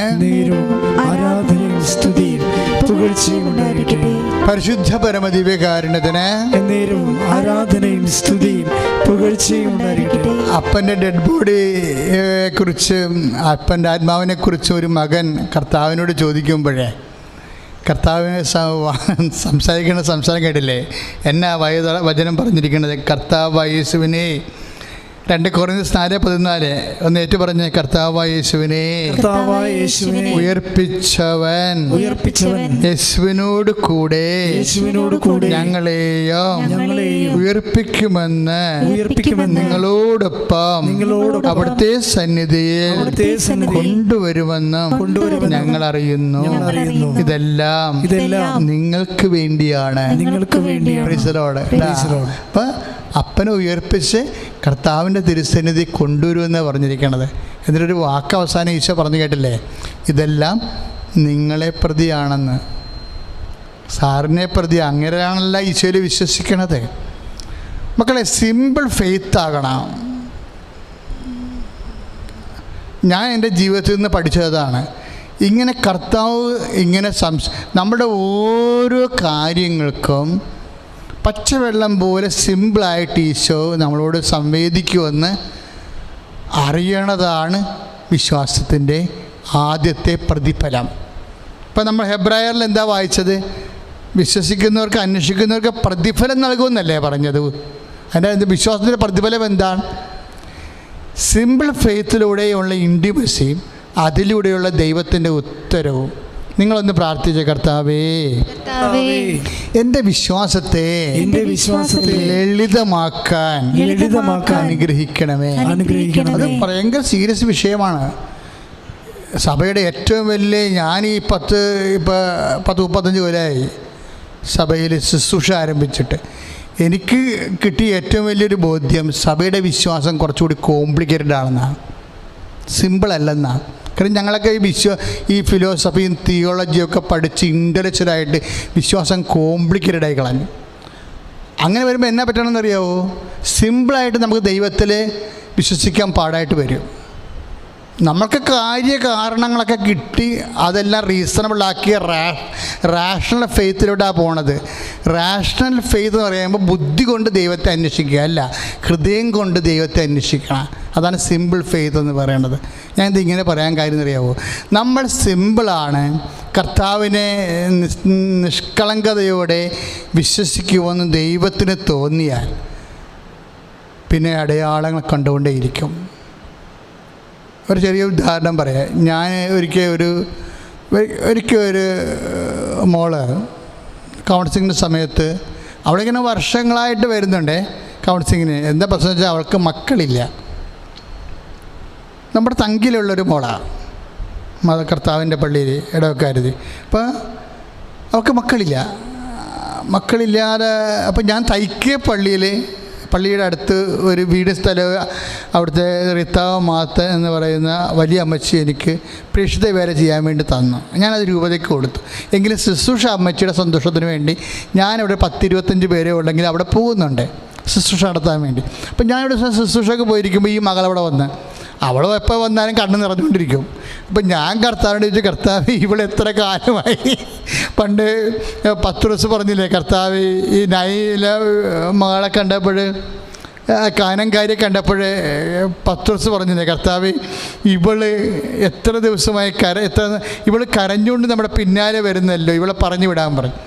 Speaker 2: ആരാധനയും സ്തുതിയും പുകഴ്ചയും ഉണ്ടായിരിക്കട്ടെ.
Speaker 1: പരിശുദ്ധ പരമ ദിവ്യകാരുണ്യത്തിന്
Speaker 2: ആരാധനയും സ്തുതിയും പുകഴ്ചയും ഉണ്ടായിരിക്കട്ടെ.
Speaker 1: അപ്പൻ്റെ ഡെഡ് ബോഡിയെ കുറിച്ച്, അപ്പൻ്റെ ആത്മാവിനെ കുറിച്ച് ഒരു മകൻ കർത്താവിനോട് ചോദിക്കുമ്പോഴേ കർത്താവിനെ സംസാരിക്കുന്ന സംസാരം കേട്ടില്ലേ? എന്നാ വചനം പറഞ്ഞിരിക്കുന്നത്? കർത്താവായ യേശുവിനെ 2 Corinthians 4:14 ഒന്ന് ഏറ്റു പറഞ്ഞ്, കർത്താവായ യേശുവിനെ ഉയർപ്പിച്ചവൻ യേശുവിനോട് കൂടെ ഞങ്ങളെയും ഉയർപ്പിക്കുമെന്ന് നിങ്ങളോടൊപ്പം അവിടുത്തെ സന്നിധിയിൽ കൊണ്ടുവരുമെന്നും ഞങ്ങൾ അറിയുന്നു. ഇതെല്ലാം നിങ്ങൾക്ക് വേണ്ടിയാണ്. അപ്പം അപ്പനെ ഉയർപ്പിച്ച് കർത്താവിൻ്റെ തിരുസന്നിധി കൊണ്ടുവരുമെന്നാണ് പറഞ്ഞിരിക്കണത്. എന്നിട്ടൊരു വാക്ക് അവസാനം ഈശോ പറഞ്ഞു കേട്ടില്ലേ? ഇതെല്ലാം നിങ്ങളെ പ്രതിയാണെന്ന്. സാറിനെ പ്രതി അങ്ങനെയാണല്ല ഈശോയിൽ വിശ്വസിക്കണത്. മക്കളെ, സിമ്പിൾ ഫെയ്ത്ത് ആകണം. ഞാൻ എൻ്റെ ജീവിതത്തിൽ നിന്ന് പഠിച്ചതാണ്. ഇങ്ങനെ കർത്താവ് ഇങ്ങനെ നമ്മുടെ ഓരോ കാര്യങ്ങൾക്കും പച്ചവെള്ളം പോലെ സിമ്പിളായിട്ട് ഈശോ നമ്മളോട് സംവേദിക്കുമെന്ന് അറിയണതാണ് വിശ്വാസത്തിൻ്റെ ആദ്യത്തെ പ്രതിഫലം. ഇപ്പം നമ്മൾ ഹെബ്രായറിൽ എന്താ വായിച്ചത്? വിശ്വസിക്കുന്നവർക്ക്, അന്വേഷിക്കുന്നവർക്ക് പ്രതിഫലം നൽകുമെന്നല്ലേ പറഞ്ഞത്? അതിൻ്റെ വിശ്വാസത്തിൻ്റെ പ്രതിഫലം എന്താണ്? സിമ്പിൾ ഫെയ്ത്തിലൂടെയുള്ള ഇൻറ്റിമസിയും അതിലൂടെയുള്ള ദൈവത്തിൻ്റെ ഉത്തരവും. നിങ്ങളൊന്ന് പ്രാർത്ഥിച്ച കർത്താവേ, എൻ്റെ വിശ്വാസത്തെ ലളിതമാക്കാൻ അനുഗ്രഹിക്കണമേ. അത് ഭയങ്കര സീരിയസ് വിഷയമാണ്. സഭയുടെ ഏറ്റവും വലിയ, ഞാൻ ഈ 10-35 കൊല്ലമായി സഭയിൽ ശുശ്രൂഷ ആരംഭിച്ചിട്ട് എനിക്ക് കിട്ടിയ ഏറ്റവും വലിയൊരു ബോധ്യം സഭയുടെ വിശ്വാസം കുറച്ചുകൂടി കോംപ്ലിക്കേറ്റഡ് ആണെന്നാണ്, സിമ്പിളല്ലെന്നാണ്. കാരണം ഞങ്ങളൊക്കെ ഈ ഫിലോസഫിയും തിയോളജിയും ഒക്കെ പഠിച്ച് ഇൻ്റലക്ച്വലായിട്ട് വിശ്വാസം കോംപ്ലിക്കേറ്റഡായി കളഞ്ഞു. അങ്ങനെ വരുമ്പോൾ എന്നാ പറ്റണമെന്നറിയാവോ? സിമ്പിളായിട്ട് നമുക്ക് ദൈവത്തിൽ വിശ്വസിക്കാൻ പാടായിട്ട് വരും. നമ്മൾക്ക് കാര്യകാരണങ്ങളൊക്കെ കിട്ടി അതെല്ലാം റീസണബിളാക്കിയ റാഷണൽ ഫെയ്ത്തിലോട്ടാണ് പോണത്. റാഷണൽ ഫെയ്ത്ത് എന്ന് പറയുമ്പോൾ ബുദ്ധി കൊണ്ട് ദൈവത്തെ അന്വേഷിക്കുക അല്ല, ഹൃദയം കൊണ്ട് ദൈവത്തെ അന്വേഷിക്കണം. അതാണ് സിമ്പിൾ ഫെയ്ത്ത് എന്ന് പറയുന്നത്. ഞാനിത് ഇങ്ങനെ പറയാൻ കാര്യം അറിയാവോ? നമ്മൾ സിമ്പിളാണ് കർത്താവിനെ നിഷ്കളങ്കതയോടെ വിശ്വസിക്കുമെന്ന് ദൈവത്തിന് തോന്നിയാൽ പിന്നെ അടയാളങ്ങൾ കണ്ടുകൊണ്ടേയിരിക്കും. ഒരു ചെറിയ ഉദാഹരണം പറയാം. ഞാൻ ഒരിക്കൽ ഒരു മോള് കൗൺസിലിങ്ങിൻ്റെ സമയത്ത്, അവളിങ്ങനെ വർഷങ്ങളായിട്ട് വരുന്നുണ്ട് കൗൺസിലിങ്ങിന്. എന്താ പ്രശ്നം വെച്ചാൽ അവൾക്ക് മക്കളില്ല. നമ്മുടെ തങ്കിലുള്ളൊരു മോളാണ്, കർത്താവിൻ്റെ പള്ളിയിൽ ഇടവക്കാരുത്. അപ്പോൾ അവൾക്ക് മക്കളില്ലാതെ അപ്പോൾ ഞാൻ തൈക്കിയ പള്ളിയുടെ അടുത്ത് ഒരു വീട് സ്ഥലം, അവിടുത്തെ റിത്താവ് മാത്ത എന്ന് പറയുന്ന വലിയ അമ്മച്ചി എനിക്ക് പ്രേക്ഷിത വേല ചെയ്യാൻ വേണ്ടി തന്നു. ഞാനത് രൂപതയ്ക്ക് കൊടുത്തു. എങ്കിലും ശുശ്രൂഷ അമ്മച്ചിയുടെ സന്തോഷത്തിന് വേണ്ടി ഞാനിവിടെ 10-25 പേരെ ഉണ്ടെങ്കിൽ അവിടെ പോകുന്നുണ്ട് ശുശ്രൂഷ നടത്താൻ വേണ്ടി. അപ്പം ഞാനിവിടെ ശുശ്രൂഷയ്ക്ക് പോയിരിക്കുമ്പോൾ ഈ മകളവിടെ വന്ന്, അവൾ എപ്പോൾ വന്നാലും കണ്ണ് നിറഞ്ഞുകൊണ്ടിരിക്കും. അപ്പം ഞാൻ കർത്താവിനോട് ചോദിച്ചു, കർത്താവ് ഇവിടെ എത്ര കാലമായി? പണ്ട് പത്രോസ് പറഞ്ഞില്ലേ, കർത്താവ് ഈ നൈല മകളെ കണ്ടപ്പോൾ, കാനംകാരിയെ കണ്ടപ്പോൾ പത്രോസ് പറഞ്ഞില്ലേ, കർത്താവ് ഇവള് എത്ര ദിവസമായി ഇവള് കരഞ്ഞുകൊണ്ട് നമ്മുടെ പിന്നാലെ വരുന്നല്ലോ, ഇവളെ പറഞ്ഞു വിടാൻ പറഞ്ഞു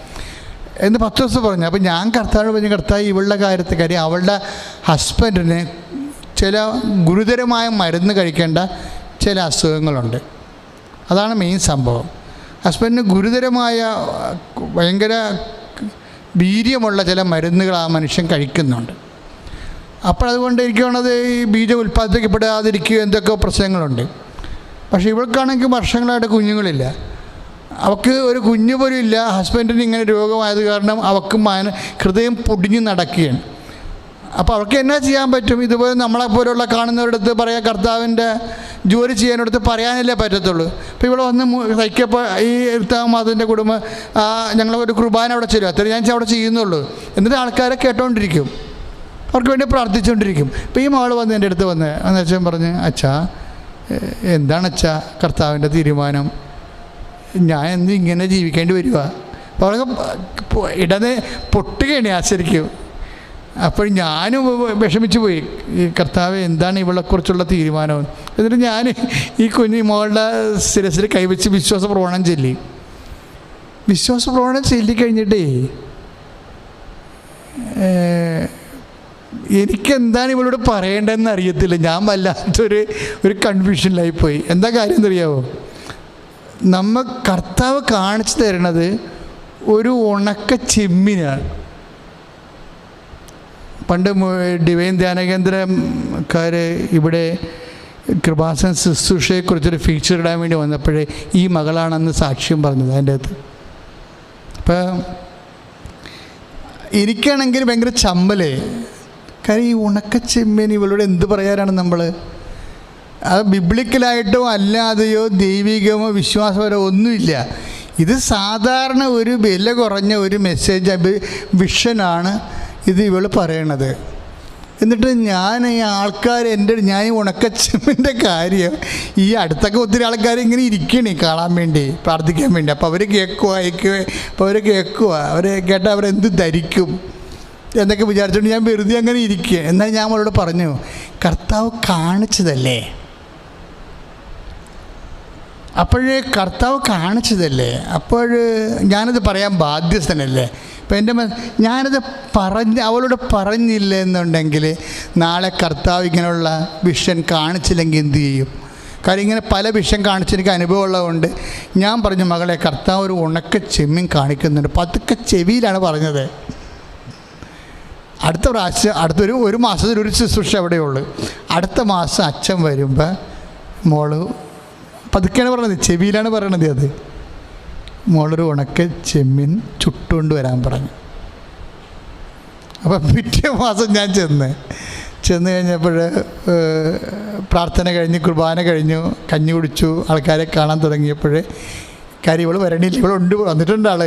Speaker 1: എന്ന് പത്രോസ് പറഞ്ഞു. അപ്പം ഞാൻ കർത്താവിനോട് പറഞ്ഞു, കർത്താവ് ഇവളുടെ കാര്യത്തിൽ കാര്യം അവളുടെ ഹസ്ബൻഡിന് ചില ഗുരുതരമായ മരുന്ന് കഴിക്കേണ്ട ചില അസുഖങ്ങളുണ്ട്. അതാണ് മെയിൻ സംഭവം. ഹസ്ബൻഡിന് ഗുരുതരമായ ഭയങ്കര വീര്യമുള്ള ചില മരുന്നുകൾ ആ മനുഷ്യൻ കഴിക്കുന്നുണ്ട്. അപ്പോൾ അതുകൊണ്ട് എനിക്കാണത് ഈ ബീജം ഉൽപ്പാദിപ്പിക്കപ്പെടാതിരിക്കുക എന്തൊക്കെ പ്രശ്നങ്ങളുണ്ട്. പക്ഷേ ഇവൾക്കാണെങ്കിൽ വർഷങ്ങളായിട്ട് കുഞ്ഞുങ്ങളില്ല, അവൾക്ക് ഒരു കുഞ്ഞു പോലും ഇല്ല. ഹസ്ബൻഡിന് ഇങ്ങനെ രോഗമായത് കാരണം അവൾക്ക് ഹൃദയം പൊടിഞ്ഞ് നടക്കുകയാണ്. അപ്പോൾ അവർക്ക് എന്നാ ചെയ്യാൻ പറ്റും? ഇതുപോലെ നമ്മളെപ്പോലുള്ള കാണുന്നവരടുത്ത് പറയാം, കർത്താവിൻ്റെ ജോലി ചെയ്യാനടുത്ത് പറയാനല്ലേ പറ്റത്തുള്ളൂ. അപ്പോൾ ഇവിടെ വന്ന് തയ്ക്കപ്പോൾ ഈ മാതത്തിൻ്റെ കുടുംബം ഞങ്ങളൊരു കുർബാന അവിടെ ചെയ്യും, അത്ര ഞാൻ അവിടെ ചെയ്യുന്നുള്ളൂ. എന്നിട്ട് ആൾക്കാരെ കേട്ടോണ്ടിരിക്കും, അവർക്ക് വേണ്ടി പ്രാർത്ഥിച്ചുകൊണ്ടിരിക്കും. അപ്പോൾ ഈ മകൾ വന്ന് എൻ്റെ അടുത്ത് വന്ന് അച്ഛൻ പറഞ്ഞ്, അച്ഛാ എന്താണ് അച്ഛാ കർത്താവിൻ്റെ തീരുമാനം? ഞാൻ എന്ത് ഇങ്ങനെ ജീവിക്കേണ്ടി വരിക? അപ്പോൾ അവർക്ക് ഇടന്ന് പൊട്ടുകയാണ് ശരിക്കും. അപ്പോൾ ഞാനും വിഷമിച്ചു പോയി, ഈ കർത്താവ് എന്താണ് ഇവളെക്കുറിച്ചുള്ള തീരുമാനം? എന്നിട്ട് ഞാൻ ഈ കുഞ്ഞു മോളുടെ ശിരസിൽ കൈവച്ച് വിശ്വാസ പ്രമാണം ചൊല്ലിക്കഴിഞ്ഞിട്ടേ എനിക്കെന്താണ് ഇവളോട് പറയേണ്ടതെന്ന് അറിയത്തില്ല. ഞാൻ വല്ലാത്തൊരു കൺഫ്യൂഷനിലായിപ്പോയി. എന്താ കാര്യം എന്നറിയാമോ? കർത്താവ് കാണിച്ചു തരണത് ഒരു ഉണക്ക ചെമ്മിനാണ്. പണ്ട് ഡിവൈൻ ധ്യാനകേന്ദ്രക്കാർ ഇവിടെ കൃപാസന ശുശ്രൂഷയെക്കുറിച്ചൊരു ഫീച്ചർ ഇടാൻ വേണ്ടി വന്നപ്പോഴേ ഈ മകളാണെന്ന് സാക്ഷ്യം പറഞ്ഞത് അതിൻ്റെ അകത്ത്. അപ്പം എനിക്കാണെങ്കിൽ ഭയങ്കര ചമ്മലേ, കാര്യം ഈ ഉണക്കച്ചെമ്മീൻ ഇവളോട് എന്ത് പറയാനാണ് നമ്മൾ? അത് ബിബ്ലിക്കലായിട്ടോ അല്ലാതെയോ ദൈവികമോ വിശ്വാസപരമോ ഒന്നുമില്ല. ഇത് സാധാരണ ഒരു വില കുറഞ്ഞ ഒരു മെസ്സേജ് വിഷനാണ് ഇത് ഇവൾ പറയണത്. എന്നിട്ട് ഞാൻ ഈ ആൾക്കാർ ഞാൻ ഈ ഉണക്കച്ചെമ്മിൻ്റെ കാര്യം ഈ അടുത്തൊക്കെ ഒത്തിരി ആൾക്കാർ ഇങ്ങനെ ഇരിക്കണേ കാണാൻ വേണ്ടി, പ്രാർത്ഥിക്കാൻ വേണ്ടി. അപ്പോൾ അവർ കേൾക്കുക അവർ കേട്ടാൽ അവരെന്ത് ധരിക്കും എന്നൊക്കെ വിചാരിച്ചുകൊണ്ട് ഞാൻ വെറുതെ അങ്ങനെ ഇരിക്കുക. എന്നാൽ ഞാൻ അവരോട് പറഞ്ഞു, കർത്താവ് കാണിച്ചതല്ലേ, കർത്താവ് കാണിച്ചതല്ലേ, ഞാനത് പറയാൻ ബാധ്യസ്ഥനല്ലേ. അപ്പം ഞാനത് അവളോട് പറഞ്ഞില്ല എന്നുണ്ടെങ്കിൽ നാളെ കർത്താവ് ഇങ്ങനെയുള്ള വിഷൻ കാണിച്ചില്ലെങ്കിൽ എന്തു ചെയ്യും? കാര്യം ഇങ്ങനെ പല വിഷൻ കാണിച്ചെനിക്ക് അനുഭവമുള്ളതുകൊണ്ട് ഞാൻ പറഞ്ഞു, മകളെ കർത്താവ് ഒരു ഉണക്ക ചെമ്മീൻ കാണിക്കുന്നുണ്ട്. പതുക്കെ ചെവിയിലാണ് പറഞ്ഞത്. അടുത്തൊരു മാസത്തിലൊരു ശുശ്രൂഷ അവിടെയുള്ളൂ. അടുത്ത മാസം അച്ഛൻ വരുമ്പോൾ മോള് പതുക്കെയാണ് പറയണത്, ചെവിയിലാണ് പറയണത്. അത് മോളൊരു ഉണക്ക ചെമ്മീൻ ചുട്ടുകൊണ്ട് വരാൻ പറഞ്ഞു. അപ്പം പിറ്റേ മാസം ഞാൻ ചെന്ന് കഴിഞ്ഞപ്പോൾ പ്രാർത്ഥന കഴിഞ്ഞ് കുർബാന കഴിഞ്ഞു, കഞ്ഞി കുടിച്ചു, ആൾക്കാരെ കാണാൻ തുടങ്ങിയപ്പോൾ കാര്യം ഇവൾ വരണില്ല, വന്നിട്ടുണ്ട് ആൾ.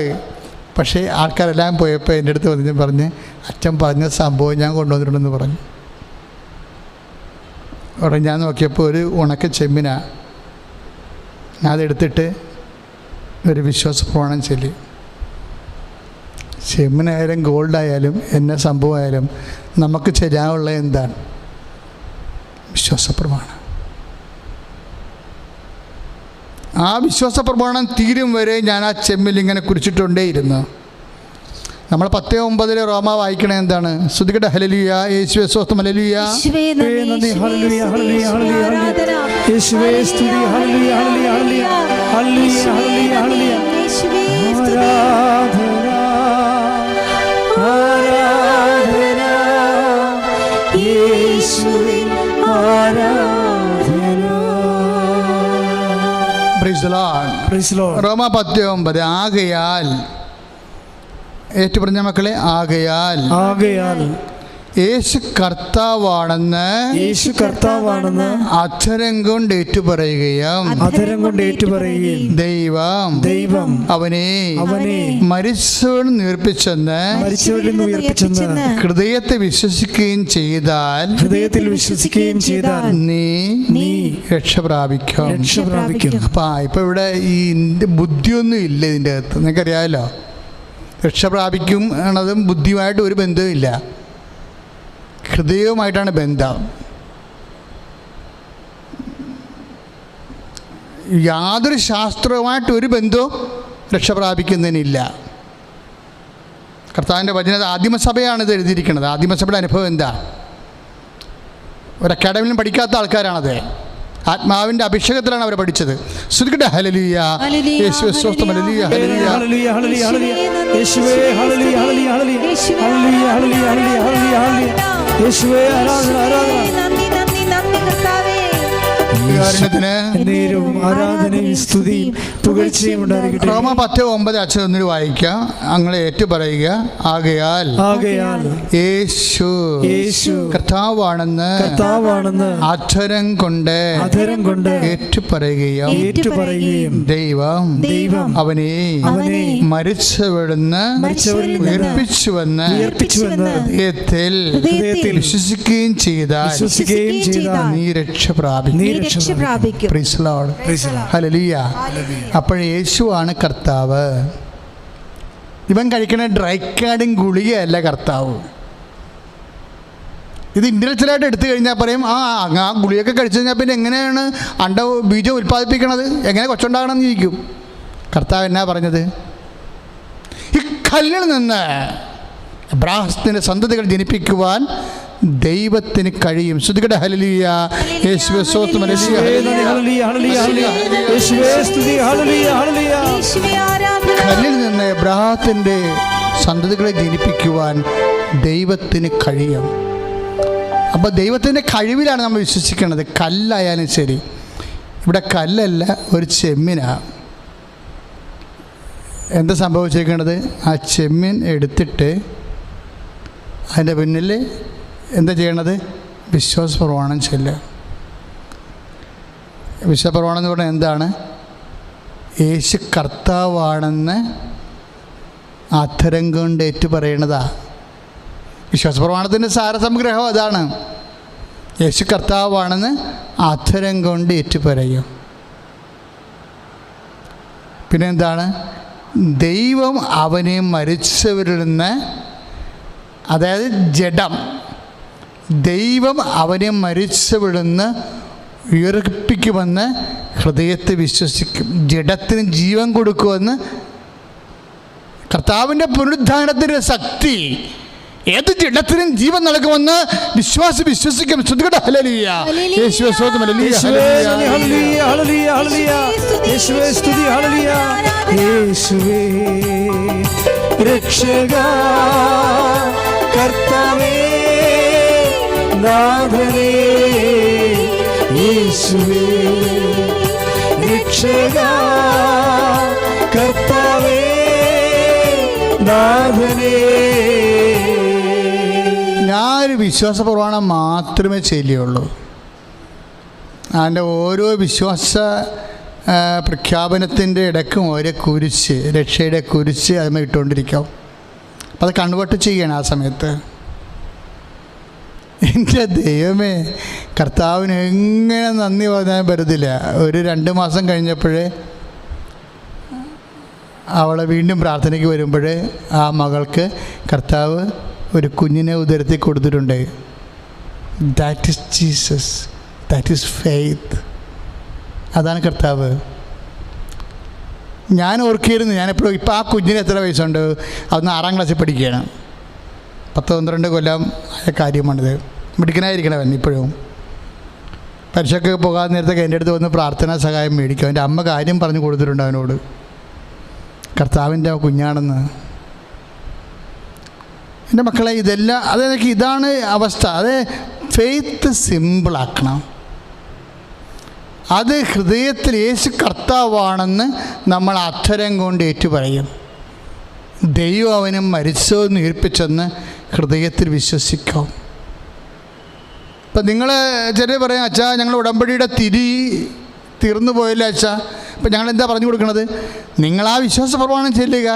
Speaker 1: പക്ഷേ ആൾക്കാരെല്ലാം പോയപ്പോൾ എൻ്റെ അടുത്ത് വന്ന് പറഞ്ഞ്, അച്ഛൻ പറഞ്ഞ സംഭവം ഞാൻ കൊണ്ടുവന്നിട്ടുണ്ടെന്ന് പറഞ്ഞു. ഉടനെ ഞാൻ നോക്കിയപ്പോൾ ഒരു ഉണക്ക ചെമ്മീനാണ്. ഞാൻ അതെടുത്തിട്ട് ഒരു വിശ്വാസ പ്രമാണം ചൊല്ലി. ചെമ്മീനായാലും ഗോൾഡായാലും എന്നെ സംഭവമായാലും നമുക്ക് ചെയ്യാനുള്ള എന്താണ്? വിശ്വാസ പ്രമാണം. ആ വിശ്വാസ പ്രമാണം തീരും വരെ ഞാൻ ആ ചെമ്മിൽ ഇങ്ങനെ കുറിച്ചിട്ടുണ്ടേയിരുന്നു. നമ്മൾ 10:9 റോമ വായിക്കണേ എന്താണ്? സ്തുതിക്കട്ടെ, ഹല്ലേലൂയ, യേശുവേ സ്തോത്രം, ഹല്ലേലൂയ,
Speaker 2: യേശുവേ നന്ദി, ഹല്ലേലൂയ, ഹല്ലേലൂയ, ഹല്ലേലൂയ, യേശുവേ സ്തുതി, ഹല്ലേലൂയ, ഹല്ലേലൂയ, ഹല്ലേലൂയ, ഹല്ലേലൂയ, ഹല്ലേലൂയ, യേശുവേ ആരാധന, ആരാധന, യേശുവേ ആരാധന.
Speaker 1: Praise the Lord, praise the Lord. റോമ 10:9. ആകയാൽ, ഏറ്റു പറഞ്ഞ മക്കളെ, ആകയാൽ യേശു കർത്താവാണെന്ന് അധരം കൊണ്ട് ഏറ്റുപറയുകയും ദൈവം അവനെ മരിച്ചവരിൽ ഉയർപ്പിച്ചെന്ന് ഹൃദയത്തെ വിശ്വസിക്കുകയും ചെയ്താൽ നീ രക്ഷ പ്രാപിക്കും. അപ്പം ഇപ്പം ഇവിടെ ഈ ബുദ്ധിയൊന്നും ഇല്ല ഇതിൻ്റെ അകത്ത്. നിങ്ങൾക്കറിയാമല്ലോ, രക്ഷ പ്രാപിക്കും എന്നതും ബുദ്ധിയുമായിട്ട് ഒരു ബന്ധവുമില്ല, ഹൃദയവുമായിട്ടാണ് ബന്ധം. യാതൊരു ശാസ്ത്രവുമായിട്ടൊരു ബന്ധവും രക്ഷ പ്രാപിക്കുന്നതിനില്ല. കർത്താവിൻ്റെ വചനത ആദിമസഭയാണ് ഇത് എഴുതിയിരിക്കുന്നത്. ആദിമസഭയുടെ അനുഭവം എന്താ? ഒരു അക്കാഡമിയിലും പഠിക്കാത്ത ആൾക്കാരാണത്. ആത്മാവിൻ്റെ അഭിഷേകത്തിലാണ് അവർ പഠിച്ചത്. സ്തുതിക്കട്ടെ, ഹല്ലേലൂയ, യേശുവേ സ്തോത്രം, ഹല്ലേലൂയ, ഹല്ലേലൂയ, ഹല്ലേലൂയ, ഹല്ലേലൂയ, യേശുവേ ഹല്ലേലൂയ, ഹല്ലേലൂയ, ഹല്ലേലൂയ, ഹല്ലേലൂയ, ഹല്ലേലൂയ, ഹല്ലേലൂയ, ഹല്ലേലൂയ, യേശുവേ ആരാധന, ആരാധന. ആരാധനയും സ്തുതിയും പുകഴ്ചയും ഉണ്ടായിരിക്കട്ടെ. റോമ 10:9 അച്ഛൻ ഒന്നിന് വായിക്കാം. അങ്ങനെ ഏറ്റു പറയുക, ആകയാൽ യേശു കർത്താവാണെന്ന് അധരം കൊണ്ട് ഏറ്റുപറയുകയും ദൈവം അവനെ മരിച്ചവിടുന്ന് ഉയർപ്പിച്ചുവെന്ന് ഹൃദയത്തിൽ വിശ്വസിക്കുകയും ചെയ്താൽ നീ രക്ഷ പ്രാപിക്കും. അപ്പോൾ യേശുവാണ് കർത്താവ്. ഇവൻ കഴിക്കുന്ന ഡ്രൈ കാർഡിങ് ഗുളികയല്ല കർത്താവ്. ഇത് ഇൻ്റലക്ച്വലായിട്ട് എടുത്തു കഴിഞ്ഞാൽ പറയും, ആ ഗുളികയൊക്കെ കഴിച്ചു കഴിഞ്ഞാൽ പിന്നെ എങ്ങനെയാണ് ബീജം ഉൽപ്പാദിപ്പിക്കണത്, എങ്ങനെ കൊച്ചുണ്ടാകണമെന്ന് ചോദിക്കും. കർത്താവ് എന്നാ പറഞ്ഞത്? ഈ കല്ലിൽ നിന്ന് അബ്രാഹത്തിന്റെ സന്തതികൾ ജനിപ്പിക്കുവാൻ ദൈവത്തിന് കഴിയും. ശ്രുതികട, ഹല്ലേലൂയ, യേശുവേ സ്തോത്രം, കല്ലിൽ നിന്ന് അബ്രാഹത്തിന്റെ സന്തതികളെ ജനിപ്പിക്കുവാൻ ദൈവത്തിന് കഴിയും. അപ്പോൾ ദൈവത്തിൻ്റെ കഴിവിലാണ് നമ്മൾ വിശ്വസിക്കുന്നത്. കല്ലായാലും ശരി, ഇവിടെ കല്ലല്ല, ഒരു ചെമ്മീനാണ്. എന്താ സംഭവിച്ചിരിക്കുന്നത്? ആ ചെമ്മീൻ എടുത്തിട്ട് അതിൻ്റെ പിന്നിൽ എന്താ ചെയ്യണത്? വിശ്വാസ പ്രമാണം ചൊല്ലുക. വിശ്വാസ പ്രമാണം എന്ന് പറഞ്ഞാൽ എന്താണ്? യേശു കർത്താവാണെന്ന് അധരം കൊണ്ട് ഏറ്റു പറയണതാ. വിശ്വാസപ്രമാണത്തിൻ്റെ സാരസംഗ്രഹം അതാണ്. യേശു കർത്താവാണെന്ന് അധരം കൊണ്ട് ഏറ്റുപറയും. പിന്നെന്താണ്? ദൈവം അവനെ മരിച്ചവരിൽ നിന്ന്, അതായത് ജഡം, ദൈവം അവനെ മരിച്ചവരിൽ നിന്ന് ഉയർപ്പിക്കുമെന്ന് ഹൃദയത്തെ വിശ്വസിക്കും. ജഡത്തിന് ജീവൻ കൊടുക്കുമെന്ന്. കർത്താവിൻ്റെ പുനരുദ്ധാനത്തിൻ്റെ ശക്തി ഏത് ജഡത്തിനും ജീവൻ നൽകുമെന്ന് വിശ്വസിക്കും. ശ്രുതികട ഹല്ലേലൂയ. യേശുവേ സ്തോത്രം. ഹല്ലേലൂയ
Speaker 2: ഹല്ലേലൂയ ഹല്ലേലൂയ ഹല്ലേലൂയ. യേശുവേ സ്തുതി. ഹല്ലേലൂയ. യേശുവേ രക്ഷകാ കർത്താവേ നാഥനേ, യേശുവേ രക്ഷകാ കർത്താവേ നാഥനേ.
Speaker 1: ഞാനൊരു വിശ്വാസ പ്രമാണം മാത്രമേ ചെല്ലുകയുള്ളൂ. അതിൻ്റെ ഓരോ വിശ്വാസ പ്രഖ്യാപനത്തിൻ്റെ ഇടയ്ക്കും ഓരോ കുരിശ്, രക്ഷയുടെ കുരിശ് അതിന്മേൽ ഇട്ടുകൊണ്ടിരിക്കാം. അപ്പം അത് കൺവേർട്ട് ചെയ്യണം ആ സമയത്ത്. എൻ്റെ ദൈവമേ, കർത്താവിന് എങ്ങനെ നന്ദി പറഞ്ഞാൽ വരുന്നില്ല. ഒരു 2 മാസം കഴിഞ്ഞപ്പോഴേ അവളെ വീണ്ടും പ്രാർത്ഥനയ്ക്ക് വരുമ്പോൾ ആ മകൾക്ക് കർത്താവ് ഒരു കുഞ്ഞിനെ ഉദരത്തിൽ കൊടുത്തിട്ടുണ്ട്. That is Jesus, that is faith. അതാണ് കർത്താവ്. ഞാൻ ഓർക്കിയിരുന്നു, ഞാനെപ്പോഴും ഇപ്പോൾ ആ കുഞ്ഞിന് എത്ര വയസ്സുണ്ട്? അതൊന്ന് 6ാം ക്ലാസ്സിൽ പഠിക്കുകയാണ്. 10-12 കൊല്ലം ആയ കാര്യമാണിത്. മിടുക്കനായിരിക്കണം ഇപ്പോഴും. പരീക്ഷയ്ക്ക് പോകാൻ നേരത്തൊക്കെ എൻ്റെ അടുത്ത് വന്ന് പ്രാർത്ഥനാ സഹായം മേടിക്കും. എൻ്റെ അമ്മ കാര്യം പറഞ്ഞു കൊടുത്തിട്ടുണ്ട് അവനോട്, കർത്താവിൻ്റെ കുഞ്ഞാണെന്ന്. എൻ്റെ മക്കളെ, ഇതെല്ലാം അതെനിക്ക് ഇതാണ് അവസ്ഥ. അത് ഫെയ്ത്ത് സിമ്പിളാക്കണം. അത് ഹൃദയത്തിൽ യേശു കർത്താവാണെന്ന് നമ്മൾ അധരം കൊണ്ട് ഏറ്റുപറയും. ദൈവം അവനും മരിച്ചതെന്ന് ഉയർപ്പിച്ചെന്ന് ഹൃദയത്തിൽ വിശ്വസിക്കാം. ഇപ്പം നിങ്ങൾ ചിലർ പറയും, അച്ഛാ ഞങ്ങൾ ഉടമ്പടിയുടെ തിരി തീർന്നു പോയല്ലേ അച്ഛാ. ഇപ്പം ഞങ്ങളെന്താ പറഞ്ഞു കൊടുക്കണത്? നിങ്ങളാ വിശ്വാസ പ്രമാണം ചെല്ലുക,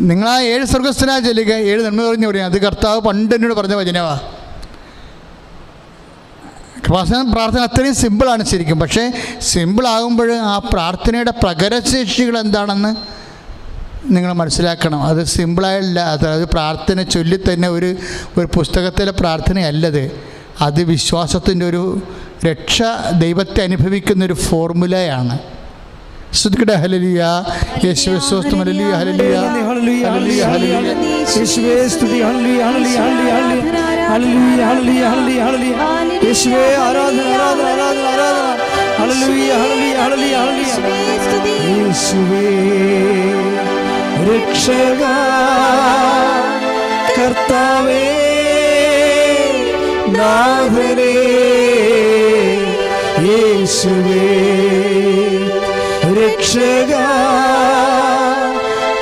Speaker 1: നിങ്ങളാ 7 സ്വർഗസ്ഥനാ ചെല്ലുക. 7 നന്മ പറഞ്ഞു പറയും. അത് കർത്താവ് പണ്ട് എന്നോട് പറഞ്ഞ വചനമാണ്. പ്രാർത്ഥന അത്രയും സിമ്പിളാണ് ശരിക്കും. പക്ഷേ സിമ്പിളാകുമ്പോൾ ആ പ്രാർത്ഥനയുടെ പ്രകരശേഷികൾ എന്താണെന്ന് നിങ്ങൾ മനസ്സിലാക്കണം. അത് സിമ്പിളായില്ല. അതായത് പ്രാർത്ഥന ചൊല്ലി തന്നെ ഒരു പുസ്തകത്തിലെ പ്രാർത്ഥനയല്ലത്. അത് വിശ്വാസത്തിൻ്റെ ഒരു രക്ഷ, ദൈവത്തെ അനുഭവിക്കുന്നൊരു ഫോർമുലയാണ്. സ്തുതിക്കട്ടെ. ഹല്ലേലൂയ. യേശുവേ സ്തോത്രം. ഹല്ലേലൂയ ഹല്ലേലൂയ ഹല്ലേലൂയ ഹല്ലേലൂയ.
Speaker 2: യേശുവേ സ്തുതി. ഹല്ലേലൂയ ഹല്ലേലൂയ ഹല്ലേലൂയ ഹല്ലേലൂയ ഹല്ലേലൂയ ഹല്ലേലൂയ ഹല്ലേലൂയ. യേശുവേ ആരാധന ആരാധന ആരാധന ആരാധന. ഹല്ലേലൂയ ഹല്ലേലൂയ ഹല്ലേലൂയ ഹല്ലേലൂയ. യേശുവേ രക്ഷകാ കർത്താവേ നാഥനേ, യേശുവേ രക്ഷകാ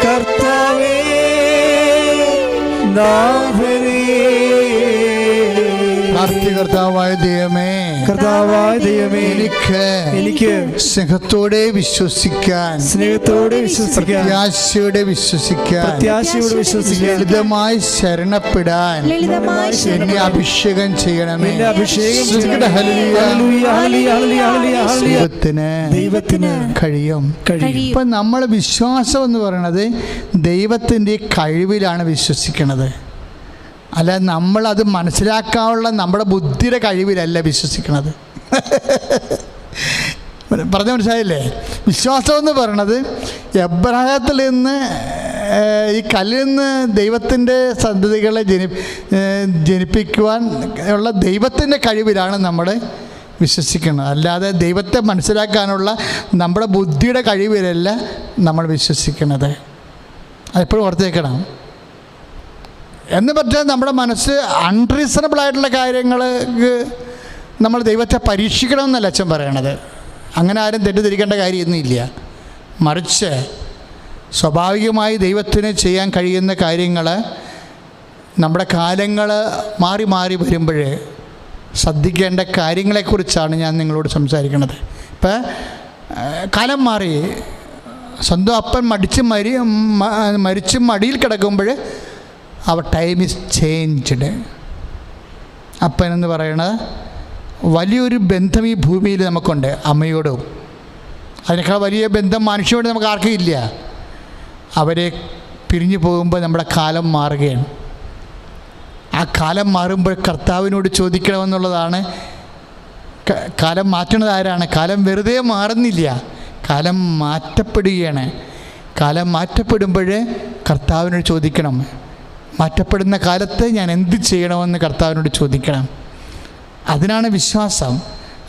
Speaker 2: കർത്താവേ നാഥനേ.
Speaker 1: കർത്താവായ ദൈവമേ,
Speaker 2: കർത്താവായ ദൈവമേ, എനിക്ക്
Speaker 1: സ്നേഹത്തോടെ വിശ്വസിക്കാൻ, പ്രത്യാശയോടെ വിശ്വസിക്കാൻ, ലളിതമായി ശരണപ്പെടാൻ എന്നെ അഭിഷേകം ചെയ്യണമേ. ദൈവത്തിന് കഴിയും. ഇപ്പം നമ്മൾ വിശ്വാസം എന്ന് പറയുന്നത് ദൈവത്തിൻ്റെ കഴിവിലാണ് വിശ്വസിക്കുന്നത്. അല്ല, നമ്മളത് മനസ്സിലാക്കാനുള്ള നമ്മുടെ ബുദ്ധിയുടെ കഴിവിലല്ല വിശ്വസിക്കുന്നത്. പറഞ്ഞ മനസ്സിലായില്ലേ? വിശ്വാസം എന്ന് പറയണത് എബ്രായത്തിൽ നിന്ന് ഈ കല്ലിൽ നിന്ന് ദൈവത്തിൻ്റെ സന്തതികളെ ജനിപ്പിക്കുവാൻ ഉള്ള ദൈവത്തിൻ്റെ കഴിവിലാണ് നമ്മൾ വിശ്വസിക്കുന്നത്. അല്ലാതെ ദൈവത്തെ മനസ്സിലാക്കാനുള്ള നമ്മുടെ ബുദ്ധിയുടെ കഴിവിലല്ല നമ്മൾ വിശ്വസിക്കുന്നത്. അതെപ്പോഴും ഓർത്തേക്കണം. എന്ന് പറഞ്ഞാൽ നമ്മുടെ മനസ്സ് അൺറീസണബിളായിട്ടുള്ള കാര്യങ്ങൾക്ക് നമ്മൾ ദൈവത്തെ പരീക്ഷിക്കണമെന്നല്ല അച്ഛൻ പറയണത്. അങ്ങനെ ആരും തെറ്റിദ്ധരിക്കേണ്ട കാര്യമൊന്നുമില്ല. മറിച്ച് സ്വാഭാവികമായി ദൈവത്തിന് ചെയ്യാൻ കഴിയുന്ന കാര്യങ്ങൾ നമ്മുടെ കാലങ്ങൾ മാറി മാറി വരുമ്പോൾ ശ്രദ്ധിക്കേണ്ട കാര്യങ്ങളെക്കുറിച്ചാണ് ഞാൻ നിങ്ങളോട് സംസാരിക്കുന്നത്. ഇപ്പം കാലം മാറി, സ്വന്തം അപ്പൻ മരിച്ച് മടിയിൽ കിടക്കുമ്പോൾ അവർ ടൈം ഈസ് ചേഞ്ച്ഡ്. അപ്പനെന്ന് പറയണത് വലിയൊരു ബന്ധം ഈ ഭൂമിയിൽ നമുക്കുണ്ട് അമ്മയോടും. അതിനേക്കാൾ വലിയ ബന്ധം മനുഷ്യരോട് നമുക്ക് ആർക്കും ഇല്ല. അവരെ പിരിഞ്ഞു പോകുമ്പോൾ നമ്മുടെ കാലം മാറുകയാണ്. ആ കാലം മാറുമ്പോൾ കർത്താവിനോട് ചോദിക്കണമെന്നുള്ളതാണ്. കാലം മാറ്റുന്നത് ആരാണ്? കാലം വെറുതെ മാറുന്നില്ല, കാലം മാറ്റപ്പെടുകയാണ്. കാലം മാറ്റപ്പെടുമ്പോൾ കർത്താവിനോട് ചോദിക്കണം. മാറ്റപ്പെടുന്ന കാലത്ത് ഞാൻ എന്ത് ചെയ്യണമെന്ന് കർത്താവിനോട് ചോദിക്കണം. അതിനാണ് വിശ്വാസം,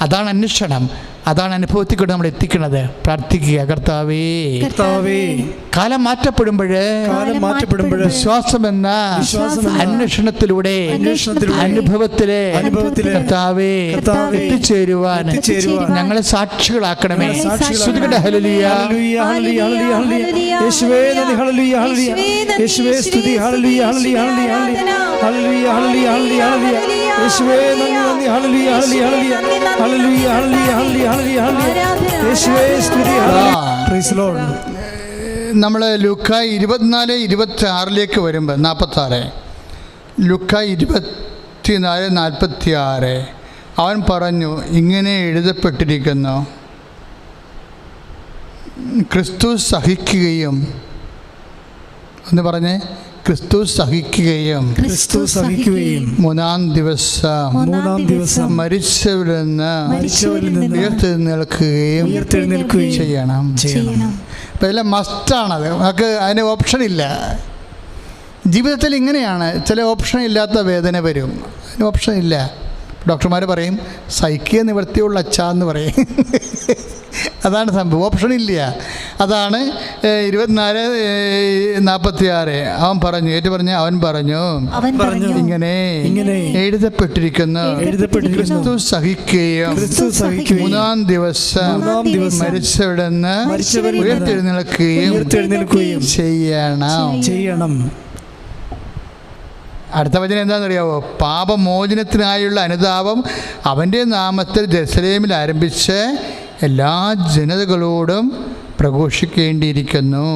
Speaker 1: അതാണ് അന്വേഷണം, അതാണ് അനുഭവത്തിൽ കൂടെ നമ്മൾ എത്തിക്കുന്നത്. പ്രാർത്ഥിക്കുക, കർത്താവേ കാലം മാറ്റപ്പെടുമ്പോൾ വിശ്വാസം എന്ന അന്വേഷണത്തിലൂടെ അനുഭവത്തിലെ കർത്താവേ എത്തിച്ചേരുവാൻ ഞങ്ങളെ സാക്ഷികളാക്കണമേ. ഹല്ലേലൂയ,
Speaker 2: യേശുവേ നന്ദി, ഹല്ലേലൂയ, ഹല്ലേലൂയ, യേശുവേ സ്തുതി, ഹല്ലേലൂയ, ഹല്ലേലൂയ, ഹല്ലേലൂയ, ഹല്ലേലൂയ, ഹല്ലേലൂയ, ഹല്ലേലൂയ, യേശുവേ നന്ദി, നന്ദി, ഹല്ലേലൂയ, ഹല്ലേലൂയ, ഹല്ലേലൂയ, ഹല്ലേലൂയ, ഹല്ലേലൂയ, ഹല്ലേലൂയ, യേശുവേ സ്തുതി, ഹല്ലേലൂയ. Praise Lord.
Speaker 1: നമ്മൾ ലൂക്ക 24:26 വരുമ്പോൾ 46, ലൂക്ക 24:46 അവൻ പറഞ്ഞു, ഇങ്ങനെ എഴുതപ്പെട്ടിരിക്കുന്നു, ക്രിസ്തു സഹിക്കുകയും, എന്ന് പറഞ്ഞേ, ക്രിസ്തു സഹിക്കുകയും മൂന്നാം ദിവസം മരിച്ചവരിൽ നിന്ന് ഉയർത്തെഴുന്നേൽക്കുകയും ചെയ്യണം. അപ്പം എല്ലാം മസ്റ്റാണത്. നമുക്ക് അതിന് ഓപ്ഷനില്ല. ജീവിതത്തിൽ ഇങ്ങനെയാണ്, ചില ഓപ്ഷൻ ഇല്ലാത്ത വേദന വരും, അതിന് ഓപ്ഷൻ ഇല്ല. ഡോക്ടർമാർ പറയും സഹിക്കുക നിവൃത്തിയുള്ള അച്ഛാന്ന് പറയും. അതാണ് സംഭവം, ഓപ്ഷൻ ഇല്ല. അതാണ് 24:46 അവൻ പറഞ്ഞു, ഏറ്റു പറഞ്ഞ അവൻ പറഞ്ഞു, ഇങ്ങനെ എഴുതപ്പെട്ടിരിക്കുന്നു, ക്രിസ്തു സഹിക്കുകയും മൂന്നാം ദിവസം മരിച്ചവിടുന്ന് ഉയർത്തെഴുന്നേൽക്കുകയും ചെയ്യണം. അടുത്ത വചനം എന്താണെന്നറിയാവോ? പാപമോചനത്തിനായുള്ള അനുതാപം അവൻ്റെ നാമത്തിൽ ജെറുസലേമിൽ ആരംഭിച്ച് എല്ലാ ജനതകളോടും പ്രഘോഷിക്കേണ്ടിയിരിക്കുന്നു.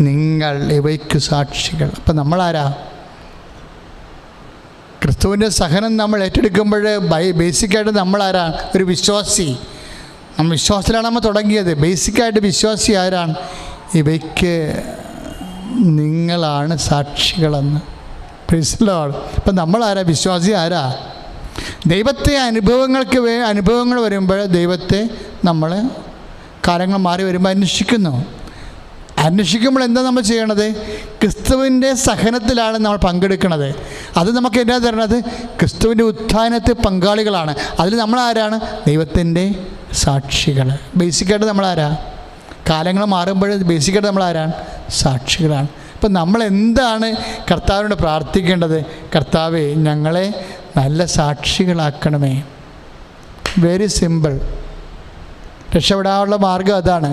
Speaker 1: നിങ്ങൾ ഇവയ്ക്ക് സാക്ഷികൾ. അപ്പം നമ്മളാരാ? ക്രിസ്തുവിൻ്റെ സഹനം നമ്മൾ ഏറ്റെടുക്കുമ്പോൾ ബേസിക്കായിട്ട് നമ്മളാരാണ്? ഒരു വിശ്വാസി. നമ്മൾ വിശ്വാസത്തിലാണ് നമ്മൾ തുടങ്ങിയത്. ബേസിക്കായിട്ട് വിശ്വാസി ആരാണ്? ഇവയ്ക്ക് നിങ്ങളാണ് സാക്ഷികളെന്ന്. Praise Lord. അപ്പം നമ്മളാരാ? വിശ്വാസി ആരാ? ദൈവത്തെ അനുഭവങ്ങൾ വരുമ്പോൾ ദൈവത്തെ നമ്മൾ കാലങ്ങൾ മാറി വരുമ്പോൾ അന്വേഷിക്കുമ്പോൾ എന്താ നമ്മൾ ചെയ്യണത്? ക്രിസ്തുവിൻ്റെ സഹനത്തിലാണ് നമ്മൾ പങ്കെടുക്കുന്നത്. അത് നമുക്ക് എന്താ തരണത്? ക്രിസ്തുവിൻ്റെ ഉത്ഥാനത്തിൽ പങ്കാളികളാണ്. അതിൽ നമ്മളാരാണ്? ദൈവത്തിൻ്റെ സാക്ഷികൾ. ബേസിക്കായിട്ട് നമ്മളാരാ? കാലങ്ങൾ മാറുമ്പോൾ ബേസിക്കായിട്ട് നമ്മളാരാണ്? സാക്ഷികളാണ്. അപ്പം നമ്മൾ എന്താണ് കർത്താവിനോട് പ്രാർത്ഥിക്കേണ്ടത്? കർത്താവേ, ഞങ്ങളെ നല്ല സാക്ഷികളാക്കണമേ. Very simple. രക്ഷപ്പെടാനുള്ള മാർഗം അതാണ്.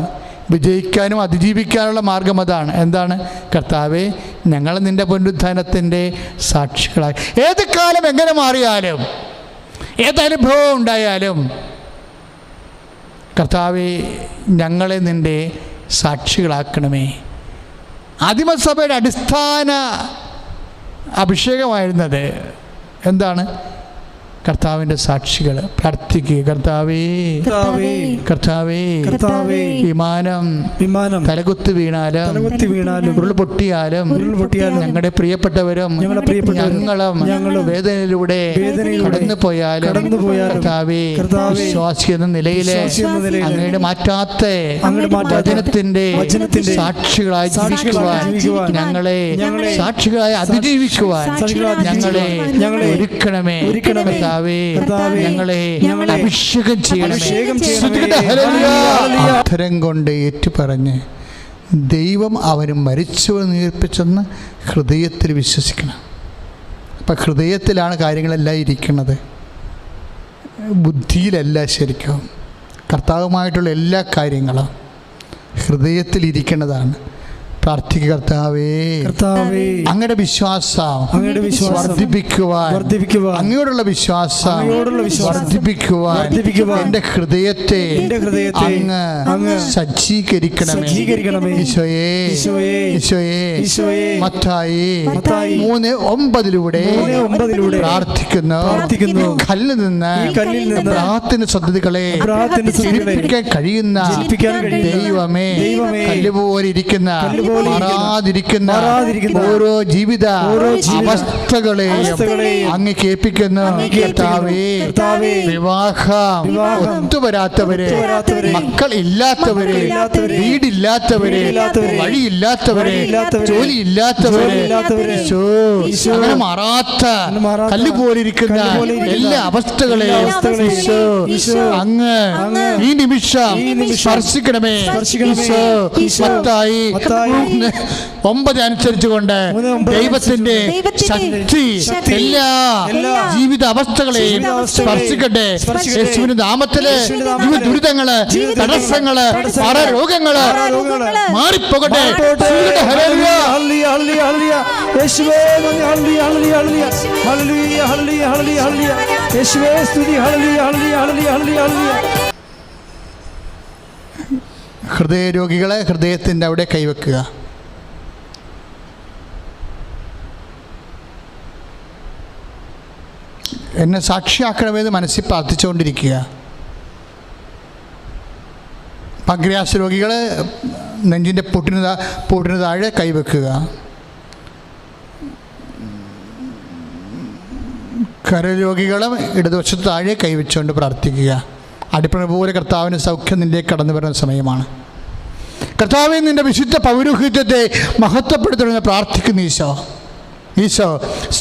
Speaker 1: വിജയിക്കാനും അതിജീവിക്കാനുള്ള മാർഗം അതാണ്. എന്താണ്? കർത്താവേ, ഞങ്ങൾ നിൻ്റെ പുനരുത്ഥാനത്തിൻ്റെ സാക്ഷികളായി. ഏത് കാലം എങ്ങനെ മാറിയാലും, ഏതനുഭവം ഉണ്ടായാലും, കർത്താവേ, ഞങ്ങളെ നിൻ്റെ സാക്ഷികളാക്കണമേ. ആദിമസഭയുടെ അടിസ്ഥാന അഭിഷേകമായിരുന്നത് എന്താണ്? കർത്താവിൻ്റെ സാക്ഷികൾ. പ്രാർത്ഥിക്കുക, കർത്താവേ, വിമാനം തലകുത്ത് വീണാലും ഉരുൾ പൊട്ടിയാലും ഞങ്ങളുടെ പ്രിയപ്പെട്ടവരും ഞങ്ങളും വേദനയിലൂടെ കടന്നു പോയാലും കർത്താവേ, വിശ്വാസി എന്ന നിലയിലെ അങ്ങയുടെ മാറ്റാത്ത വചനത്തിൻ്റെ സാക്ഷികളായി ജീവിക്കുവാൻ, ഞങ്ങളെ സാക്ഷികളായി അതിജീവിക്കുവാൻ ഞങ്ങളെ ഒരുക്കണമേ. ഞങ്ങളെ അഭിഷേകം ചെയ്യണമേ. അധരം കൊണ്ട് ഏറ്റുപറഞ്ഞ് ദൈവം അവന് മരിച്ചവൻ ഉയർപ്പിച്ചെന്ന് ഹൃദയത്തിൽ വിശ്വസിക്കണം. അപ്പം ഹൃദയത്തിലാണ് കാര്യങ്ങളെല്ലാം ഇരിക്കുന്നത്, ബുദ്ധിയിലല്ല. ശരിക്കും കർത്താവുമായിട്ടുള്ള എല്ലാ കാര്യങ്ങളും ഹൃദയത്തിലിരിക്കുന്നതാണ്. പ്രാർത്ഥിക്കുക. കർത്താവേ, അങ്ങയുടെ വിശ്വാസം വർദ്ധിപ്പിക്കുവാൻ, അങ്ങയോടുള്ള വിശ്വാസം വർദ്ധിപ്പിക്കുവാൻ എന്റെ ഹൃദയത്തെ അങ്ങ് സജ്ജീകരിക്കണമേ. ഈശോയെ, മത്തായി 3:9 പ്രാർത്ഥിക്കുന്നു. കല്ലിൽ നിന്ന് പ്രാർത്ഥന സദ്യകളെ ജനിപ്പിക്കാൻ കഴിയുന്ന ദൈവമേ, കല്ലുപോലെ ഇരിക്കുന്ന മാറാതിരിക്കുന്ന ഓരോ ജീവിത അവസ്ഥകളെയും അങ്ങ് കേൾപ്പിക്കുന്നു. കർത്താവേ, വിവാഹം ഒത്തുവരാത്തവരെ, മക്കൾ ഇല്ലാത്തവരെ, വീടില്ലാത്തവരെ, വഴിയില്ലാത്തവരെ, ജോലിയില്ലാത്തവരെ, അങ്ങനെ മാറാത്ത കല്ലുപോലിരിക്കുന്ന എല്ലാ അവസ്ഥകളെയും അങ്ങ് ഈ നിമിഷം സ്പർശിക്കണമേ. മത്തായി 9 അനുസരിച്ചുകൊണ്ട് ദൈവത്തിന്റെ ശക്തി എല്ലാ ജീവിത അവസ്ഥകളെയും സ്പർശിക്കട്ടെ. യേശുവിന്റെ നാമത്തില് ദുരിതങ്ങള്, തടസ്സങ്ങള്, രോഗങ്ങള് മാറിപ്പോകട്ടെ. ഹൃദയരോഗികളെ ഹൃദയത്തിൻ്റെ അവിടെ കൈവെക്കുക. എന്നെ സാക്ഷിയാക്കണമെന്ന് മനസ്സിൽ പ്രാർത്ഥിച്ചുകൊണ്ടിരിക്കുക. പങ്ക്രിയാസ് രോഗികൾ നെഞ്ചിൻ്റെ പൊട്ടിന് താഴെ കൈവെക്കുക. കരരോഗികളും ഇടതുവശത്ത് താഴെ കൈവച്ചുകൊണ്ട് പ്രാർത്ഥിക്കുക. അടിപ്പണ പോലെ കർത്താവിന് സൗഖ്യം നിന്നിലേക്ക് കടന്നു വരുന്ന സമയമാണ്. കർത്താവേ, നിൻ്റെ വിശുദ്ധ പൗരോഹിത്യത്തെ മഹത്വപ്പെടുത്തണമെന്ന് പ്രാർത്ഥിക്കുന്നു. ഈശോ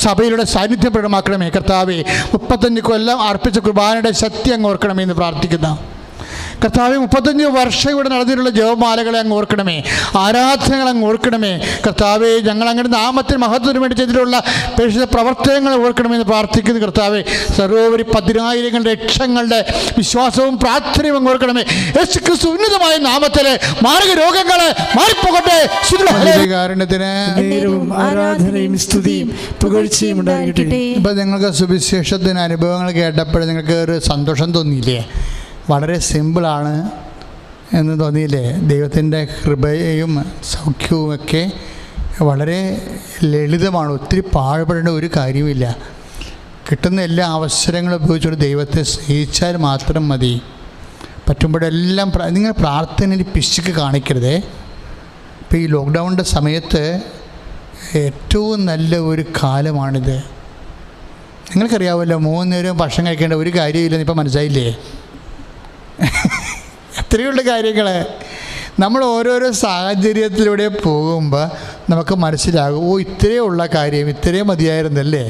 Speaker 1: സഭയിലൂടെ സാന്നിധ്യം പ്രകടമാക്കണമേ. കർത്താവേ, 35 കൊല്ലം അർപ്പിച്ച കുർബാനയുടെ ശക്തി അങ്ങ് ഓർക്കണമേ എന്ന് പ്രാർത്ഥിക്കുന്നു. കർത്താവേ, 35 വർഷം ഇവിടെ നടന്നിട്ടുള്ള ജപമാലകളെ അങ്ങ് ഓർക്കണമേ, ആരാധനകൾ അങ്ങ് ഓർക്കണമേ. കർത്താവേ, ഞങ്ങൾ അങ്ങയുടെ നാമത്തിൽ മഹത്വത്തിന് വേണ്ടി ചെയ്തിട്ടുള്ള പരിശുദ്ധ പ്രവർത്തനങ്ങൾ ഓർക്കണമെന്ന് പ്രാർത്ഥിക്കുന്നു. കർത്താവേ, സർവോപരി 10,000 ലക്ഷങ്ങളുടെ വിശ്വാസവും പ്രാർത്ഥനയും അങ്ങ് ഓർക്കണമേ. യേശുക്രിസ്തു ഉന്നതമായ നാമത്തിൽ മാരക രോഗങ്ങളെ മാറിപ്പോകട്ടെ.
Speaker 2: ആരാധനയും സ്തുതിയും പുകഴ്ചയും ഉണ്ടാകട്ടെ.
Speaker 1: ഇപ്പം നിങ്ങൾക്ക് സുവിശേഷത്തിന് അനുഭവങ്ങൾ കേട്ടപ്പോൾ നിങ്ങൾക്ക് ഒരു സന്തോഷം തോന്നിയില്ലേ? വളരെ സിമ്പിളാണ് എന്ന് തോന്നിയില്ലേ? ദൈവത്തിൻ്റെ കൃപയും സൗഖ്യവുമൊക്കെ വളരെ ലളിതമാണ്. ഒത്തിരി പാഴ്പെടേണ്ട ഒരു കാര്യമില്ല. കിട്ടുന്ന എല്ലാ അവസരങ്ങളും ഉപയോഗിച്ചുകൊണ്ട് ദൈവത്തെ സ്നേഹിച്ചാൽ മാത്രം മതി. പറ്റുമ്പോഴെല്ലാം നിങ്ങൾ പ്രാർത്ഥനയിൽ പിശുക്ക് കാണിക്കരുതേ. ഇപ്പോൾ ഈ ലോക്ക്ഡൗണിൻ്റെ സമയത്ത് ഏറ്റവും നല്ല ഒരു കാലമാണിത്. നിങ്ങൾക്കറിയാമല്ലോ, 3 നേരം ഭക്ഷണം കഴിക്കേണ്ട ഒരു കാര്യമില്ലെന്ന് ഇപ്പോൾ മനസ്സിലായില്ലേ? എത്രയുള്ള കാര്യങ്ങൾ നമ്മൾ ഓരോരോ സാഹചര്യത്തിലൂടെ പോകുമ്പോൾ നമുക്ക് മനസ്സിലാകും. ഇത്രയേ ഉള്ള കാര്യം, ഇത്രയും മതിയായിരുന്നല്ലേ.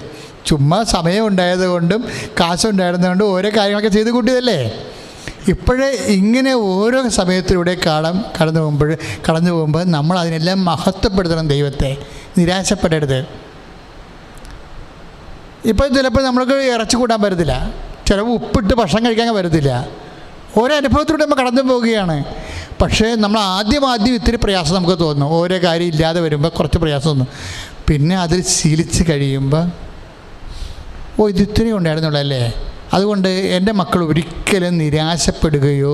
Speaker 1: ചുമ്മാ സമയം ഉണ്ടായത് കൊണ്ടും കാശുണ്ടായിരുന്നതുകൊണ്ടും ഓരോ കാര്യങ്ങളൊക്കെ ചെയ്ത് കൂട്ടിയതല്ലേ. ഇപ്പോഴേ ഇങ്ങനെ ഓരോ സമയത്തിലൂടെ കടന്നു പോകുമ്പോൾ നമ്മൾ അതിനെല്ലാം മഹത്വപ്പെടുത്തണം. ദൈവത്തെ നിരാശപ്പെടരുത്. ഇപ്പോൾ ചിലപ്പോൾ നമ്മൾക്ക് ഇറച്ചി കൂട്ടാൻ പറ്റത്തില്ല, ചിലപ്പോൾ ഉപ്പിട്ട് ഭക്ഷണം കഴിക്കാൻ പറ്റത്തില്ല. ഓരോ അനുഭവത്തിലൂടെ നമ്മൾ കടന്നു പോവുകയാണ്. പക്ഷേ നമ്മൾ ആദ്യം ഇത്തിരി പ്രയാസം നമുക്ക് തോന്നും. ഓരോ കാര്യം ഇല്ലാതെ വരുമ്പോൾ കുറച്ച് പ്രയാസം തോന്നും. പിന്നെ അതിൽ ശീലിച്ച് കഴിയുമ്പോൾ ഇത് ഇത്രയും ഉണ്ടായിരുന്നുള്ളല്ലേ. അതുകൊണ്ട് എൻ്റെ മക്കൾ ഒരിക്കലും നിരാശപ്പെടുകയോ,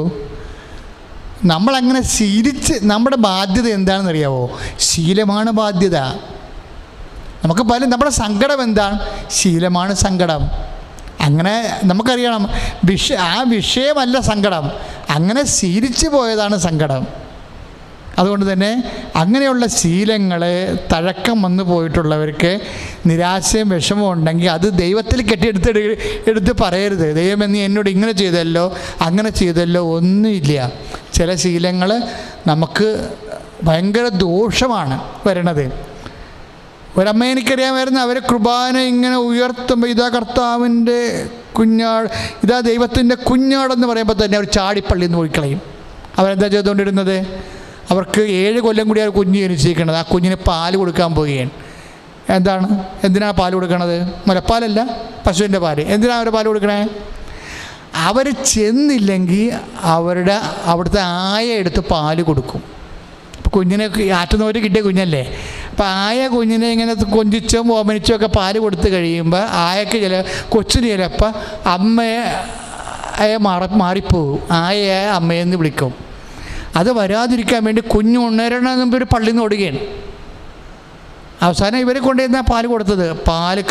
Speaker 1: നമ്മളങ്ങനെ ശീലിച്ച്, നമ്മുടെ ബാധ്യത എന്താണെന്നറിയാവോ? ശീലമാണ് ബാധ്യത. നമുക്ക് നമ്മുടെ സങ്കടം എന്താണ്? ശീലമാണ് സങ്കടം. അങ്ങനെ നമുക്കറിയണം, ആ വിഷയമല്ല സങ്കടം, അങ്ങനെ ശീലിച്ചു പോയതാണ് സങ്കടം. അതുകൊണ്ട് തന്നെ അങ്ങനെയുള്ള ശീലങ്ങൾ തഴക്കം വന്നു പോയിട്ടുള്ളവർക്ക് നിരാശയും വിഷമവും ഉണ്ടെങ്കിൽ അത് ദൈവത്തിൽ എടുത്ത് പറയരുത്. ദൈവം നീ എന്നോട് ഇങ്ങനെ ചെയ്തല്ലോ അങ്ങനെ ചെയ്തല്ലോ, ഒന്നുമില്ല. ചില ശീലങ്ങൾ നമുക്ക് ഭയങ്കര ദോഷമാണ് വരണത്. ഒരമ്മ എനിക്കറിയാമായിരുന്നു, അവർ കുർബാന ഇങ്ങനെ ഉയർത്തുമ്പോൾ ഇതാ കർത്താവിൻ്റെ കുഞ്ഞാട്, ഇതാ ദൈവത്തിൻ്റെ കുഞ്ഞാടെന്ന് പറയുമ്പോൾ തന്നെ അവർ ചാടിപ്പള്ളിയിൽ നിന്ന് പോയിക്കളയും. അവരെന്താ ചെയ്തുകൊണ്ടിരുന്നത്? അവർക്ക് 7 കൊല്ലം കൂടി ആ കുഞ്ഞ് ജനിച്ചിരിക്കുന്നത്. ആ കുഞ്ഞിന് പാല് കൊടുക്കാൻ പോവുകയാണ്. എന്തിനാണ് പാല് കൊടുക്കണത്? മുലപ്പാലല്ല, പശുവിൻ്റെ പാല്. എന്തിനാണ് അവർ പാല് കൊടുക്കണേ? അവർ ചെന്നില്ലെങ്കിൽ അവിടുത്തെ ആയ എടുത്ത് പാല് കൊടുക്കും. കുഞ്ഞിനെ ആറ്റുന്നവർ കിട്ടിയ കുഞ്ഞല്ലേ. അപ്പോൾ ആയ കുഞ്ഞിനെ ഇങ്ങനെ കൊഞ്ചിച്ചും ഓമനിച്ചും ഒക്കെ പാല് കൊടുത്ത് കഴിയുമ്പോൾ ആയക്ക് കൊച്ചിന് ചിലപ്പോൾ അമ്മയെ മാറിപ്പോവും. ആയയെ അമ്മയെന്ന് വിളിക്കും. അത് വരാതിരിക്കാൻ വേണ്ടി കുഞ്ഞ് ഉണരണമെന്ന് ഒരു പള്ളിയിൽ നിന്ന് ഓടുകയാണ്. അവസാനം ഇവരെ കൊണ്ടുവന്ന പാല് കൊടുത്തത്. പാല്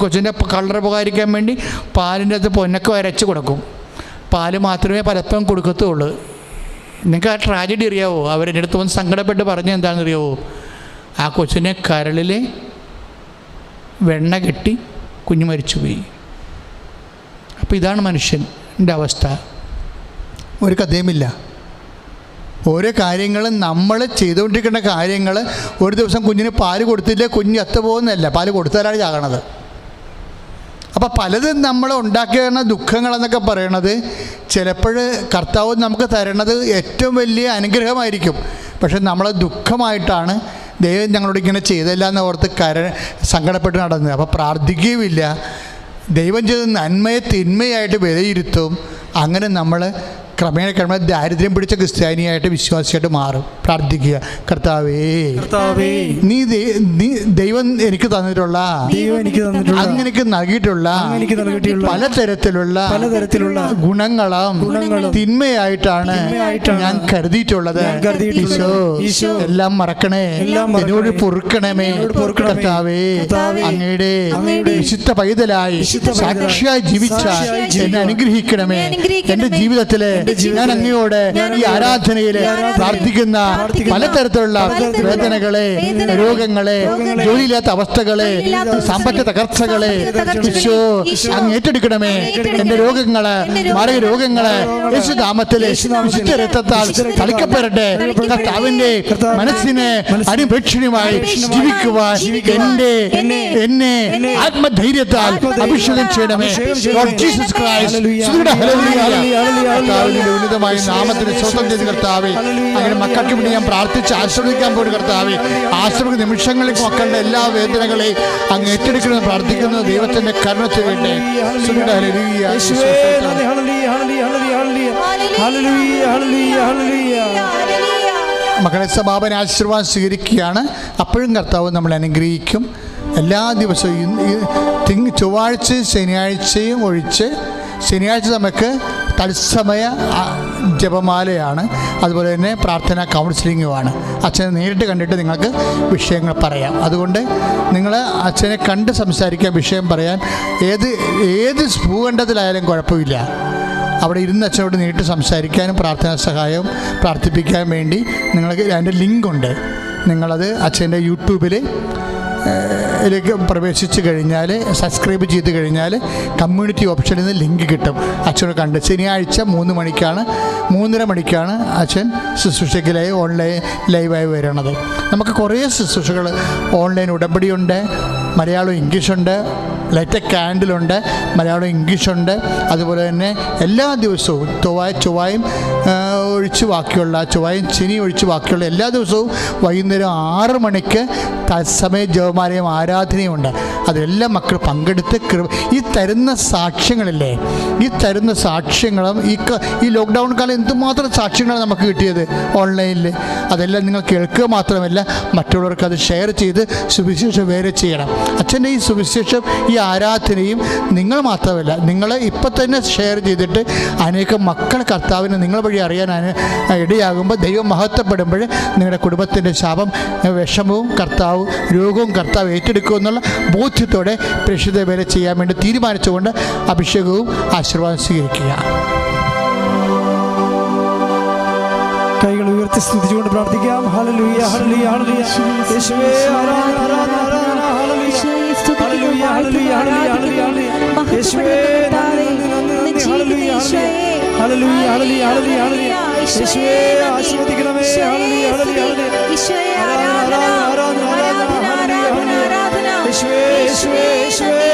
Speaker 1: കൊച്ചിൻ്റെ കളർ പോകാതിരിക്കാൻ വേണ്ടി പാലിൻ്റെ അകത്ത് പൊന്നൊക്കെ വരച്ച് കൊടുക്കും. പാല് മാത്രമേ പലപ്പോഴും കൊടുക്കത്തുള്ളൂ. നിങ്ങൾക്ക് ആ ട്രാജഡി അറിയാവോ? അവരെൻ്റെ അടുത്ത് വന്ന് സങ്കടപ്പെട്ട് പറഞ്ഞത് എന്താണെന്ന് അറിയാവോ? ആ കൊച്ചിനെ കരളിൽ വെണ്ണ കെട്ടി കുഞ്ഞ് മരിച്ചുപോയി. അപ്പോൾ ഇതാണ് മനുഷ്യൻ്റെ അവസ്ഥ. ഒരു കഥയുമില്ല. ഓരോ കാര്യങ്ങളും നമ്മൾ ചെയ്തുകൊണ്ടിരിക്കുന്ന കാര്യങ്ങൾ, ഒരു ദിവസം കുഞ്ഞിന് പാല് കൊടുത്തില്ല കുഞ്ഞ് പോകുന്നതല്ല, പാല് കൊടുത്താലാണ് ചാകണത്. അപ്പോൾ പലതും നമ്മൾ ഉണ്ടാക്കിയ ദുഃഖങ്ങളെന്നൊക്കെ പറയണത് ചിലപ്പോൾ കർത്താവ് നമുക്ക് തരണത് ഏറ്റവും വലിയ അനുഗ്രഹമായിരിക്കും. പക്ഷെ നമ്മൾ ദുഃഖമായിട്ടാണ് ദൈവം ഞങ്ങളോട് ഇങ്ങനെ ചെയ്തില്ല എന്ന് ഓർത്ത് സങ്കടപ്പെട്ട് നടന്നത്. അപ്പോൾ പ്രാർത്ഥിക്കുകയുമില്ല. ദൈവം ചെയ്ത നന്മയെ തിന്മയായിട്ട് വിലയിരുത്തും. അങ്ങനെ നമ്മൾ ക്രമേണ ദാരിദ്ര്യം പിടിച്ച ക്രിസ്ത്യാനിയായിട്ട് വിശ്വാസിയായിട്ട് മാറും. പ്രാർത്ഥിക്കുക, കർത്താവേ നീ ദൈവം എനിക്ക് തന്നിട്ടുള്ള അങ്ങനെക്ക് നൽകിയിട്ടുള്ള പലതരത്തിലുള്ള ഗുണങ്ങളും തിന്മയായിട്ടാണ് ഞാൻ കരുതിയിട്ടുള്ളത്. ഈശോ എല്ലാം മറക്കണേ, എന്നോട് പൊറുക്കണമേ കർത്താവേ. അങ്ങയുടെ വിശുദ്ധ പൈതലായി സാക്ഷിയായി ജീവിച്ച എന്നെ അനുഗ്രഹിക്കണമേ. എൻ്റെ ജീവിതത്തിലെ ഞാൻ അങ്ങയോട് ഈ ആരാധനയിൽ പ്രാർത്ഥിക്കുന്ന പലതരത്തിലുള്ള വേദനകളെ, രോഗങ്ങളെ, ജോലിയില്ലാത്ത അവസ്ഥകളെ, സാമ്പത്തിക തകർച്ചകളെ ഈശോ അങ്ങ് ഏറ്റെടുക്കണമേ. എൻ്റെ രോഗങ്ങള്, മാറിയ രോഗങ്ങള് യേശുനാമത്തിലെ വിശുദ്ധ രക്തത്താൽ തളിക്കപ്പെടട്ടെ. കർത്താവിന്റെ മനസ്സിനെ അനുപേക്ഷണീയമായി ജീവിക്കുവാൻ എന്നെ ആത്മധൈര്യത്താൽ അഭിഷേകം ചെയ്യണമേ. ജീസസ് ക്രൈസ്റ്റ് ഉന്നതമായ നാമത്തിന് സ്വന്തം ചെയ്ത് കർത്താവേ. അങ്ങനെ മക്കൾക്ക് വേണ്ടി ഞാൻ പ്രാർത്ഥിച്ച് ആശ്രമിക്കാൻ പോലും കർത്താവേ. ആശ്രമിക്കുന്ന നിമിഷങ്ങളിൽ മക്കളുടെ എല്ലാ വേദനകളെയും അങ്ങ് ഏറ്റെടുക്കണമെന്ന് പ്രാർത്ഥിക്കുന്നത് ദൈവത്തിന്റെ കരുണയ്ക്ക് വേണ്ടി. മക്കളെ സമാപന ആശീർവാദം സ്വീകരിക്കുകയാണ്. അപ്പോഴും കർത്താവ് നമ്മളെ അനുഗ്രഹിക്കും. എല്ലാ ദിവസവും ചൊവ്വാഴ്ചയും ശനിയാഴ്ചയും ഒഴിച്ച് ശനിയാഴ്ച നമുക്ക് തത്സമയ ജപമാലയാണ്, അതുപോലെ തന്നെ പ്രാർത്ഥന കൗൺസിലിങ്ങുമാണ്. അച്ഛനെ നേരിട്ട് കണ്ടിട്ട് നിങ്ങൾക്ക് വിഷയങ്ങൾ പറയാം. അതുകൊണ്ട് നിങ്ങൾ അച്ഛനെ കണ്ട് സംസാരിക്കാൻ, വിഷയം പറയാൻ ഏത് ഭൂഖണ്ഡത്തിലായാലും കുഴപ്പമില്ല. അവിടെ ഇരുന്ന് അച്ഛനോട് നേരിട്ട് സംസാരിക്കാനും പ്രാർത്ഥനാ സഹായവും പ്രാർത്ഥിപ്പിക്കാൻ വേണ്ടി നിങ്ങൾക്ക് അതിൻ്റെ ലിങ്കുണ്ട്. നിങ്ങളത് അച്ഛൻ്റെ യൂട്യൂബിൽ ിലേക്ക് പ്രവേശിച്ച് കഴിഞ്ഞാൽ, സബ്സ്ക്രൈബ് ചെയ്ത് കഴിഞ്ഞാൽ കമ്മ്യൂണിറ്റി ഓപ്ഷനിൽ നിന്ന് ലിങ്ക് കിട്ടും. അച്ഛനെ കണ്ട് ശനിയാഴ്ച 3:30 മണിക്കാണ് അച്ഛൻ ശുശ്രൂഷയ്ക്ക് ഓൺലൈൻ ലൈവായി വരണത്. നമുക്ക് കുറേ ശുശ്രൂഷകൾ ഓൺലൈൻ ഉടമ്പടിയുണ്ട്, മലയാളം ഇംഗ്ലീഷുണ്ട്, ലൈറ്റ് ക്യാൻഡിലുണ്ട്, മലയാളം ഇംഗ്ലീഷുണ്ട്. അതുപോലെ തന്നെ എല്ലാ ദിവസവും ചൊവ്വായും ഒഴിച്ച് ബാക്കിയുള്ള ചൊവ്വായും ശനി ഒഴിച്ച് ബാക്കിയുള്ള എല്ലാ ദിവസവും വൈകുന്നേരം 6 മണിക്ക് തത്സമയ ജപമാലയും ആരാധനയുണ്ട്. അതെല്ലാം മക്കൾ പങ്കെടുത്ത് ഈ തരുന്ന സാക്ഷ്യങ്ങളില്ലേ, ഈ തരുന്ന സാക്ഷ്യങ്ങളും ഈ ലോക്ക്ഡൗൺ കാലം എന്തുമാത്രം സാക്ഷ്യങ്ങളാണ് നമുക്ക് കിട്ടിയത് ഓൺലൈനിൽ. അതെല്ലാം നിങ്ങൾ കേൾക്കുക മാത്രമല്ല മറ്റുള്ളവർക്ക് അത് ഷെയർ ചെയ്ത് സുവിശേഷം വേറെ ചെയ്യണം. അച്ഛൻ്റെ ഈ സുവിശേഷം, ഈ ആരാധനയും നിങ്ങൾ മാത്രമല്ല, നിങ്ങൾ ഇപ്പം തന്നെ ഷെയർ ചെയ്തിട്ട് അനേകം മക്കൾ കർത്താവിനെ നിങ്ങൾ വഴി അറിയാൻ ഇടയാകുമ്പോൾ ദൈവം മഹത്വപ്പെടുമ്പോൾ നിങ്ങളുടെ കുടുംബത്തിൻ്റെ ശാപം, വിഷമവും കർത്താവും, രോഗവും കർത്താവ് ഏറ്റെടുക്കും എന്നുള്ള ബോധ്യത്തോടെ പ്രേക്ഷിത വേല ചെയ്യാൻ വേണ്ടി തീരുമാനിച്ചുകൊണ്ട് അഭിഷേകവും ആശീർവാദം സ്വീകരിക്കുക.
Speaker 2: കൈകൾ ഉയർത്തി സ്തുതിച്ചുകൊണ്ട് പ്രാർത്ഥിക്കാം. ഹല്ലേലൂയ, ഹല്ലേലൂയ, ഹല്ലേലൂയ. യേശുവേ ആരാധന, ആരാധന, ആരാധന. ഹല്ലേലൂയ, ഹല്ലേലൂയ, ഹല്ലേലൂയ, ഹല്ലേലൂയ. യേശുവേ നന്ദി, നന്ദി, നന്ദി. ഹല്ലേലൂയ, ഹല്ലേലൂയ, ഹല്ലേലൂയ, ഹല്ലേലൂയ. യേശുവേ ആശീർവദിക്കണമേ. ഹല്ലേലൂയ, ഹല്ലേലൂയ, ഹല്ലേലൂയ. യേശുവേ ആരാധന, ആരാധന, ആരാധന. യേശുവേ, യേശുവേ, യേശുവേ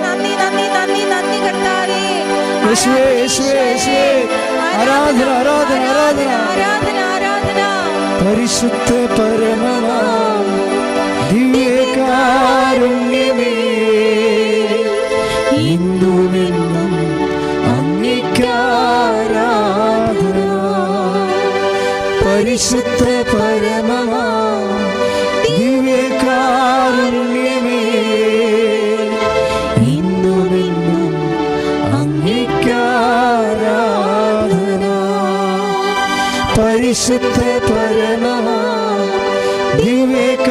Speaker 2: നന്ദി, നന്ദി, നന്ദി, നന്ദി കർത്താവേ. യേശുവേ, യേശുവേ, യേശുവേ ആരാധന, ആരാധന, ആരാധന, ആരാധന, ആരാധന. പരിശുദ്ധ പരമനാം ദിവ്യകാരുണ്യമേ, ഇന്നുമെന്നും അങ്ങേക്കാരാധന. പരിശുദ്ധ പരമനാം പരിശുദ്ധ പരമ ദിവ്യേക